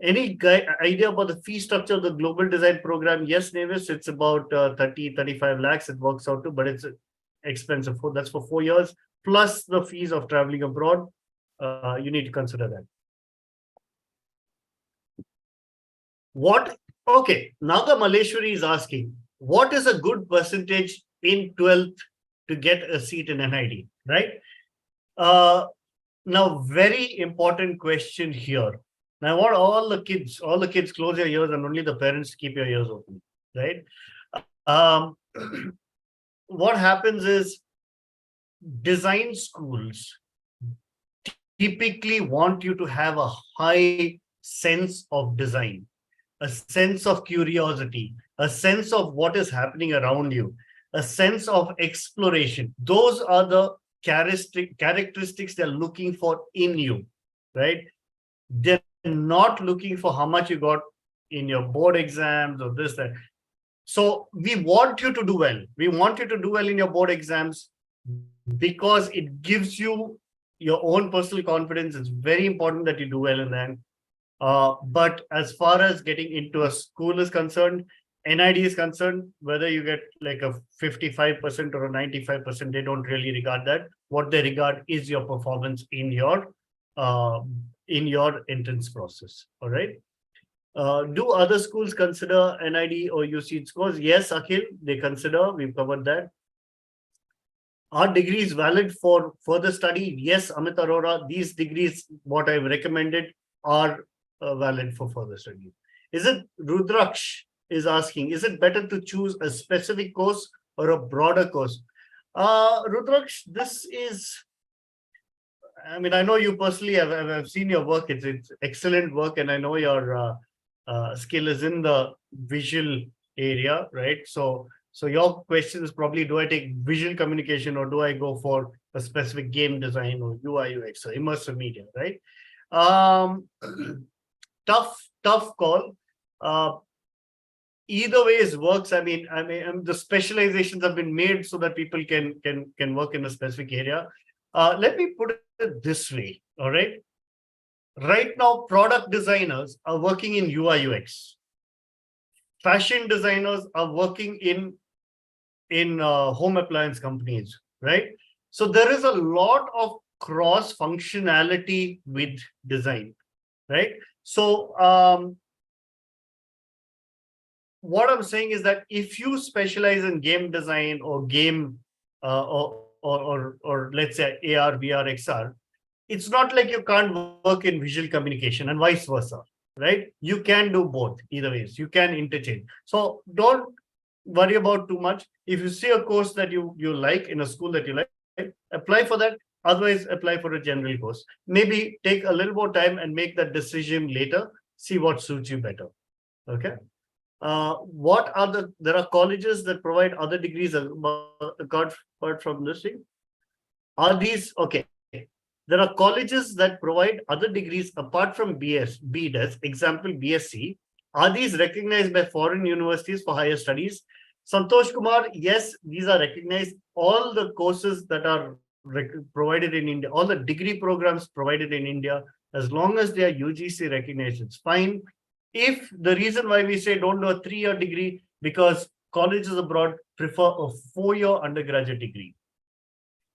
Any idea about the fee structure of the global design program? Yes, Navis, it's about 30-35 lakhs. It works out to, but it's expensive. That's for 4 years plus the fees of traveling abroad. You need to consider that. Okay, Naga Maleshwari is asking, what is a good percentage in 12th to get a seat in NID, right? Now, very important question here. Now, I want all the kids close your ears and only the parents keep your ears open, right? What happens is design schools typically want you to have a high sense of design, a sense of curiosity, a sense of what is happening around you, a sense of exploration. Those are the characteristics they're looking for in you, right? They're not looking for how much you got in your board exams or this, that. So we want you to do well. We want you to do well in your board exams because it gives you your own personal confidence. It's very important that you do well in that. But as far as getting into a school is concerned, NID is concerned, whether you get like a 55% or a 95%, they don't really regard that. What they regard is your performance in your entrance process. All right. Do other schools consider NID or UC scores? Yes, Akhil, they consider. We've covered that. Are degrees valid for further study? Yes, Amit Arora, these degrees, what I've recommended, are valid for further study. Is it, Rudraksh is asking, is it better to choose a specific course or a broader course? Rudraksh, this is, I mean, I know you personally, I've seen your work. It's excellent work, and I know your skill is in the visual area, right? So your question is probably, do I take visual communication or do I go for a specific game design or UI UX or immersive media, right? Tough call. Either ways works. I mean, the specializations have been made so that people can work in a specific area. Let me put it this way. All right. Right now, product designers are working in UI UX. Fashion designers are working in home appliance companies, right? So there is a lot of cross functionality with design, right? So what I'm saying is that if you specialize in game design or game or let's say AR, VR, XR, it's not like you can't work in visual communication and vice versa, right? You can do both either ways. You can interchange. So don't worry about too much. If you see a course that you like in a school that you like, apply for that. Otherwise, apply for a general course. Maybe take a little more time and make that decision later. See what suits you better. Okay. What are there are colleges that provide other degrees apart from this thing? Are these okay? There are colleges that provide other degrees apart from BDes, example BSc. Are these recognized by foreign universities for higher studies? Santosh Kumar, yes, these are recognized. All the courses that are provided in India, all the degree programs provided in India, as long as they are UGC recognized, it's fine. If the reason why we say don't do a 3-year degree, because colleges abroad prefer a 4-year undergraduate degree,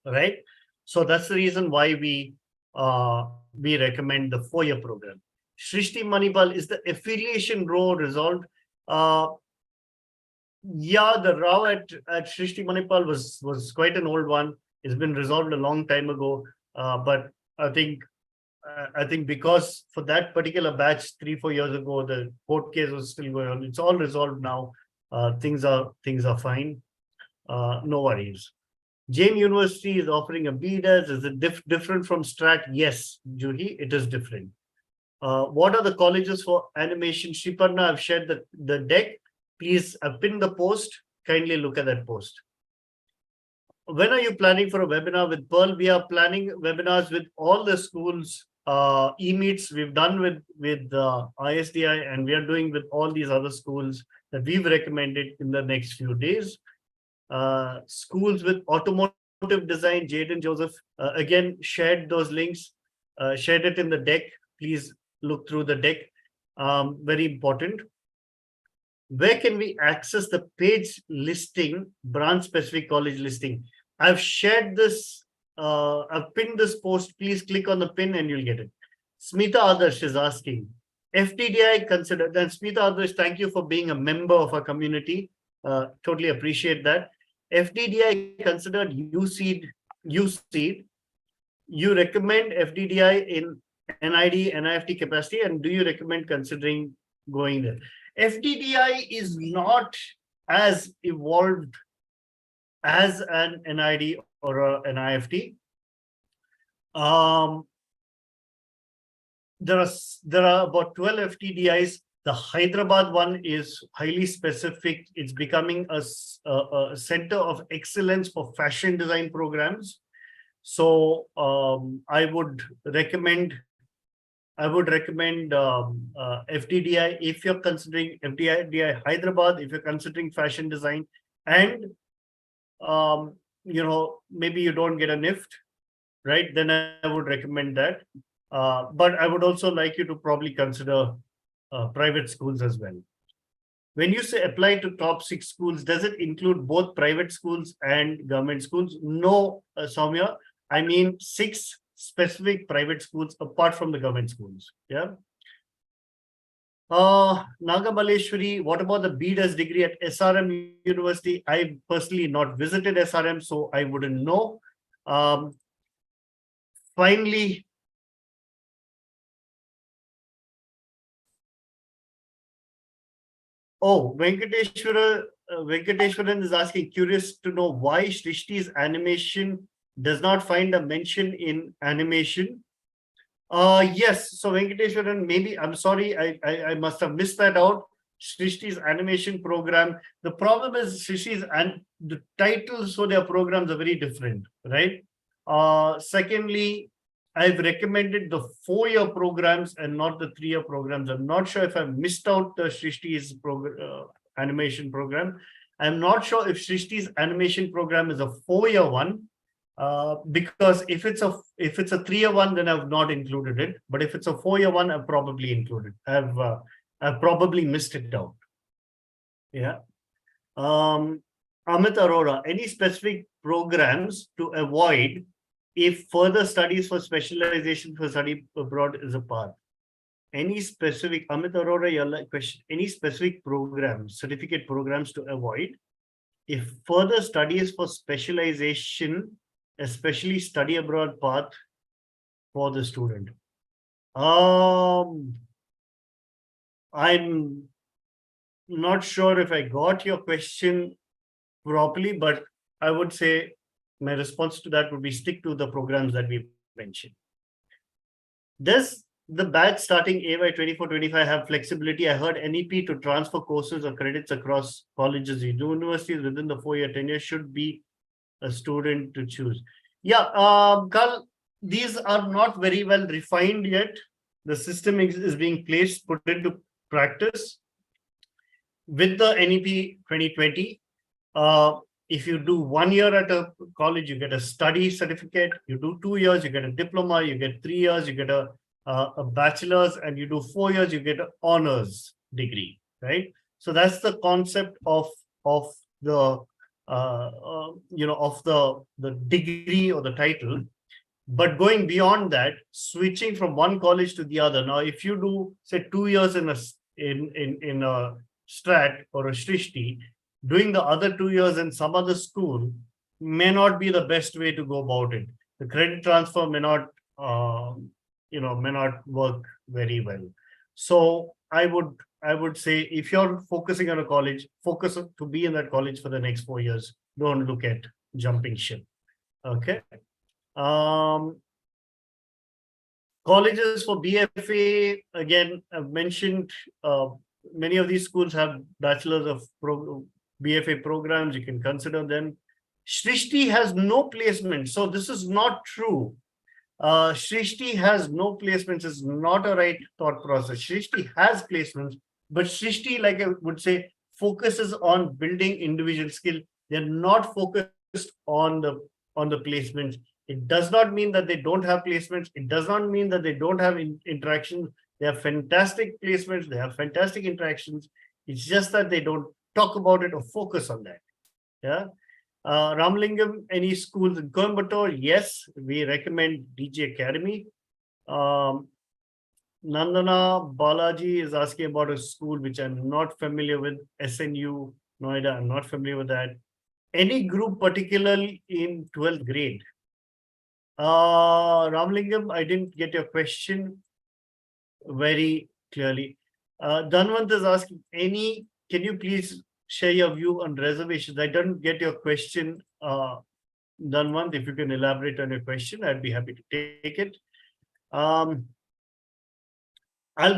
right? So that's the reason why we recommend the 4-year program. Shrishti Manipal, is the affiliation row resolved? Yeah, the row at Shrishti Manipal was quite an old one. It's been resolved a long time ago, but I think because for that particular batch 3-4 years ago, the court case was still going on. It's all resolved now. Things are fine. No worries. Jain University is offering a BDes. Is it different from Strat? Yes, Juhi, it is different. What are the colleges for animation? Shiparna, I've shared the deck. Please pin the post. Kindly look at that post. When are you planning for a webinar with Pearl? We are planning webinars with all the schools. E-meets we've done with ISDI, and we are doing with all these other schools that we've recommended in the next few days. Schools with automotive design, Jaden Joseph, again, shared those links, shared it in the deck. Please look through the deck. Very important. Where can we access the page listing, branch specific college listing? I've shared this, I've pinned this post. Please click on the pin and you'll get it. Smita Adarsh is asking, FTDI considered. Then Smita Adarsh, thank you for being a member of our community. Totally appreciate that. FDDI considered USEED. You recommend FDDI in NID, NIFT capacity, and do you recommend considering going there? FDDI is not as evolved as an NID or an NIFT. There are about 12 FTDIs. The Hyderabad one is highly specific. It's becoming a center of excellence for fashion design programs. So I would recommend I would recommend FTDI if you're considering FTDI Hyderabad, if you're considering fashion design, and maybe you don't get a NIFT, right? Then I would recommend that. But I would also like you to probably consider private schools as well. When you say apply to top 6 schools, does it include both private schools and government schools? No, Soumya. I mean 6 specific private schools apart from the government schools. Yeah. Naga Maleshwari, what about the BDS degree at SRM University? I personally not visited SRM, so I wouldn't know. Finally, Venkateshwaran is asking, curious to know why Shrishti's animation does not find a mention in animation. Yes, so Venkateshwaran, maybe, I'm sorry, I must have missed that out. Shrishti's animation program. The problem is Shrishti's and the titles for their programs are very different, right? Secondly, I've recommended the 4-year programs and not the 3-year programs. I'm not sure if I've missed out the Shrishti's animation program. I'm not sure if Shrishti's animation program is a 4-year one. Because if it's a 3-year one, then I've not included it. But if it's a 4-year one, I've probably included. I've probably missed it out. Yeah. Amit Arora, any specific programs to avoid if further studies for specialization for study abroad is a path? Any specific, Amit Arora, your question, any specific programs, certificate programs to avoid if further studies for specialization, especially study abroad path for the student? I'm not sure if I got your question properly, but I would say my response to that would be stick to the programs that we mentioned. Does the batch starting AY 24-25 have flexibility? I heard NEP to transfer courses or credits across colleges. Universities within the 4-year tenure should be a student to choose. Yeah, Carl, these are not very well refined yet. The system is being put into practice with the NEP 2020. If you do 1 year at a college, you get a study certificate. You do 2 years, you get a diploma. You get 3 years, you get a bachelor's, and you do 4 years, you get an honors degree, right? So that's the concept of the of the degree or the title. But going beyond that, switching from one college to the other. Now, if you do say 2 years in a Strat or a Shrishti, doing the other 2 years in some other school may not be the best way to go about it. The credit transfer may not work very well. So I would say if you're focusing on a college, focus to be in that college for the next 4 years. Don't look at jumping ship. Okay. Colleges for BFA, again, I've mentioned many of these schools have bachelors of BFA programs. You can consider them. Shrishti has no placement. So this is not true. Shrishti has no placements is not a right thought process. Shrishti has placements, but Shrishti, like I would say, focuses on building individual skill. They're not focused on the placements. It does not mean that they don't have placements. It does not mean that they don't have interactions. They have fantastic placements. They have fantastic interactions. It's just that they don't talk about it or focus on that. Yeah. Ramlingam, any schools in Coimbatore? Yes, we recommend DG Academy. Nandana Balaji is asking about a school which I'm not familiar with. SNU, Noida, I'm not familiar with that. Any group particularly in 12th grade? Ramlingam, I didn't get your question very clearly. Dhanwant is asking, can you please share your view on reservations? I don't get your question, Dhanwant. If you can elaborate on your question, I'd be happy to take it. I'll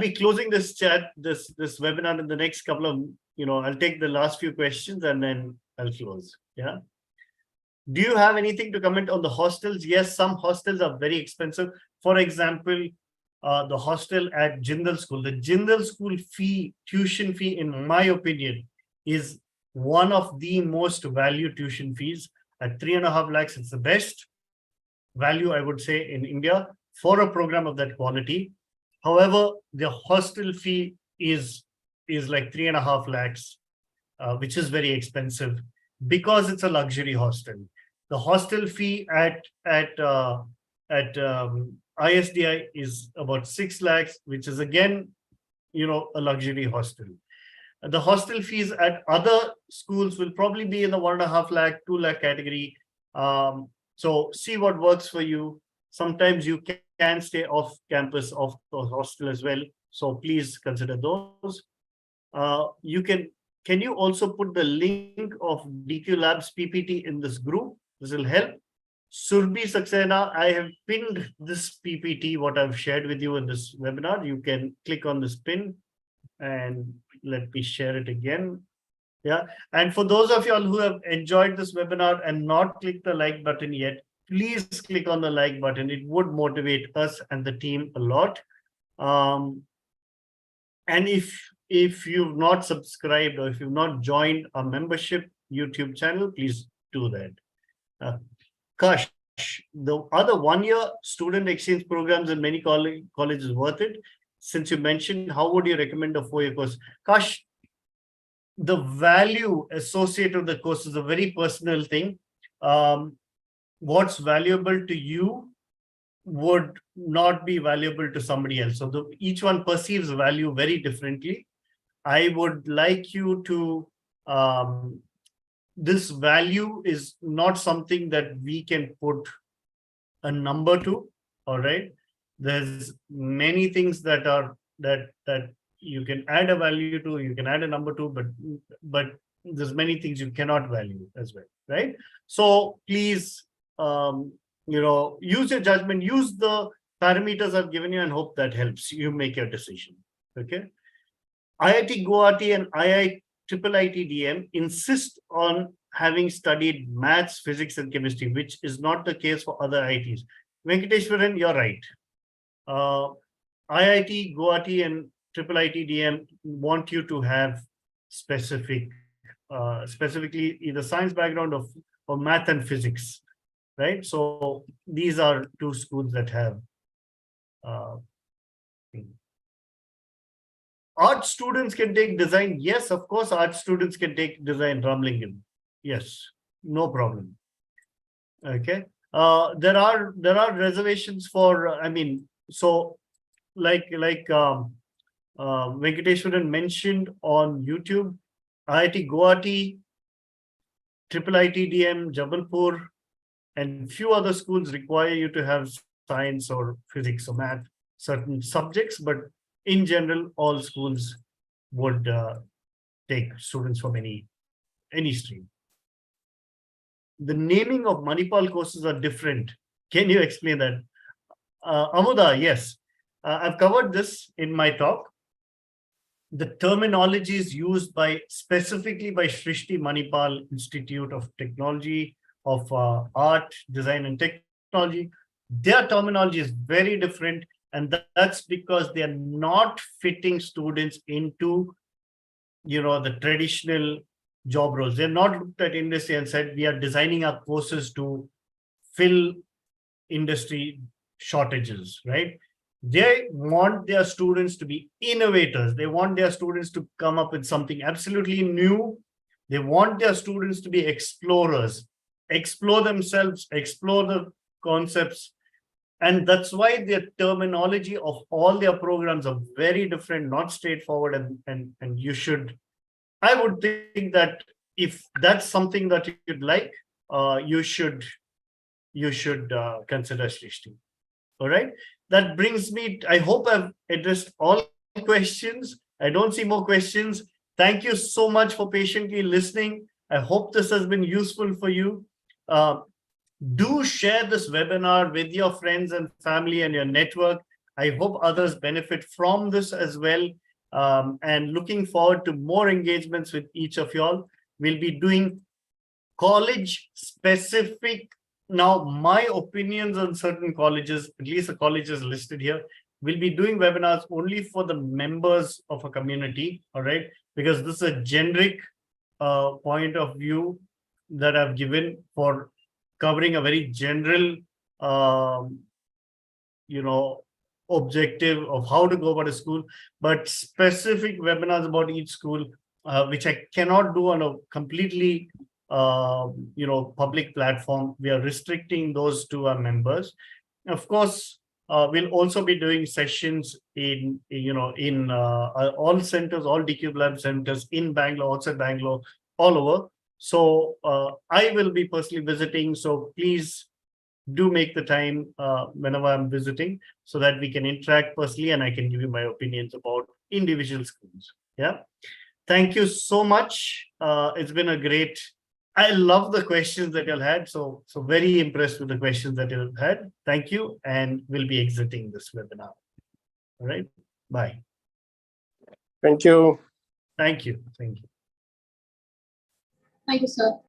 be closing this chat, this webinar in the next couple of, I'll take the last few questions and then I'll close. Yeah. Do you have anything to comment on the hostels? Yes, some hostels are very expensive. For example, the hostel at Jindal School. The Jindal School tuition fee, in my opinion, is one of the most value tuition fees. At 3.5 lakhs, it's the best value, I would say, in India for a program of that quality. However, the hostel fee is like 3.5 lakhs, which is very expensive because it's a luxury hostel. The hostel fee at ISDI is about 6 lakhs, which is again, a luxury hostel. The hostel fees at other schools will probably be in the 1.5 lakh, 2 lakh category. So see what works for you. Sometimes you can stay off campus, off the hostel as well. So please consider those. Can you also put the link of DQ Labs PPT in this group? This will help. Surbhi Saxena, I have pinned this PPT, what I've shared with you in this webinar. You can click on this pin and let me share it again. Yeah. And for those of y'all who have enjoyed this webinar and not clicked the like button yet, please click on the like button. It would motivate us and the team a lot. And if you've not subscribed or if you've not joined our membership YouTube channel, please do that. Kash, the other 1-year student exchange programs in many colleges worth it. Since you mentioned, how would you recommend a 4-year course? Kash, the value associated with the course is a very personal thing. What's valuable to you would not be valuable to somebody else. So each one perceives value very differently. I would like you to, this value is not something that we can put a number to, all right? There's many things that you can add a value to, you can add a number to, but there's many things you cannot value as well, right? So please, use your judgment, use the parameters I've given you and hope that helps you make your decision, okay? IIT Guwahati and IIT DM insist on having studied maths, physics, and chemistry, which is not the case for other IITs. Venkateshwaran, you're right. IIT Guwahati and IIT DM want you to have specifically either science background or math and physics, right? So these are two schools that have art students can take design. Yes, of course, art students can take design, Ramlingam. Yes, no problem. Okay. There are reservations for, so like Venkateshwaran mentioned on YouTube, IIT Guwahati, IIT DM, Jabalpur, and few other schools require you to have science or physics or math, certain subjects, but in general, all schools would take students from any stream. The naming of Manipal courses are different. Can you explain that? Amuda, yes. I've covered this in my talk. The terminology is used specifically by Srishti Manipal Institute of Technology, of Art, Design and Technology. Their terminology is very different, and that's because they are not fitting students into, the traditional job roles. They're not looked at industry and said, we are designing our courses to fill industry shortages, right? They want their students to be innovators. They want their students to come up with something absolutely new. They want their students to be explorers, explore themselves, explore the concepts. And that's why their terminology of all their programs are very different, not straightforward. And you should, I would think that if that's something that you'd like, you should consider Srishti. All right. That brings me, I hope I've addressed all questions. I don't see more questions. Thank you so much for patiently listening. I hope this has been useful for you. Do share this webinar with your friends and family and your network. I hope others benefit from this as well. And looking forward to more engagements with each of y'all. We'll be doing college specific. Now, my opinions on certain colleges, at least the colleges listed here, we'll be doing webinars only for the members of a community, all right? Because this is a generic point of view that I've given for covering a very general, objective of how to go about a school, but specific webinars about each school, which I cannot do on a completely, public platform. We are restricting those to our members. Of course, we'll also be doing sessions in all centers, all DQ Lab centers in Bangalore, outside Bangalore, all over. So I will be personally visiting. So please do make the time whenever I'm visiting so that we can interact personally and I can give you my opinions about individual schools. Yeah. Thank you so much. It's been a great, I love the questions that you'll had. So very impressed with the questions that you've had. Thank you. And we'll be exiting this webinar. All right. Bye. Thank you. Thank you. Thank you. Thank you, sir.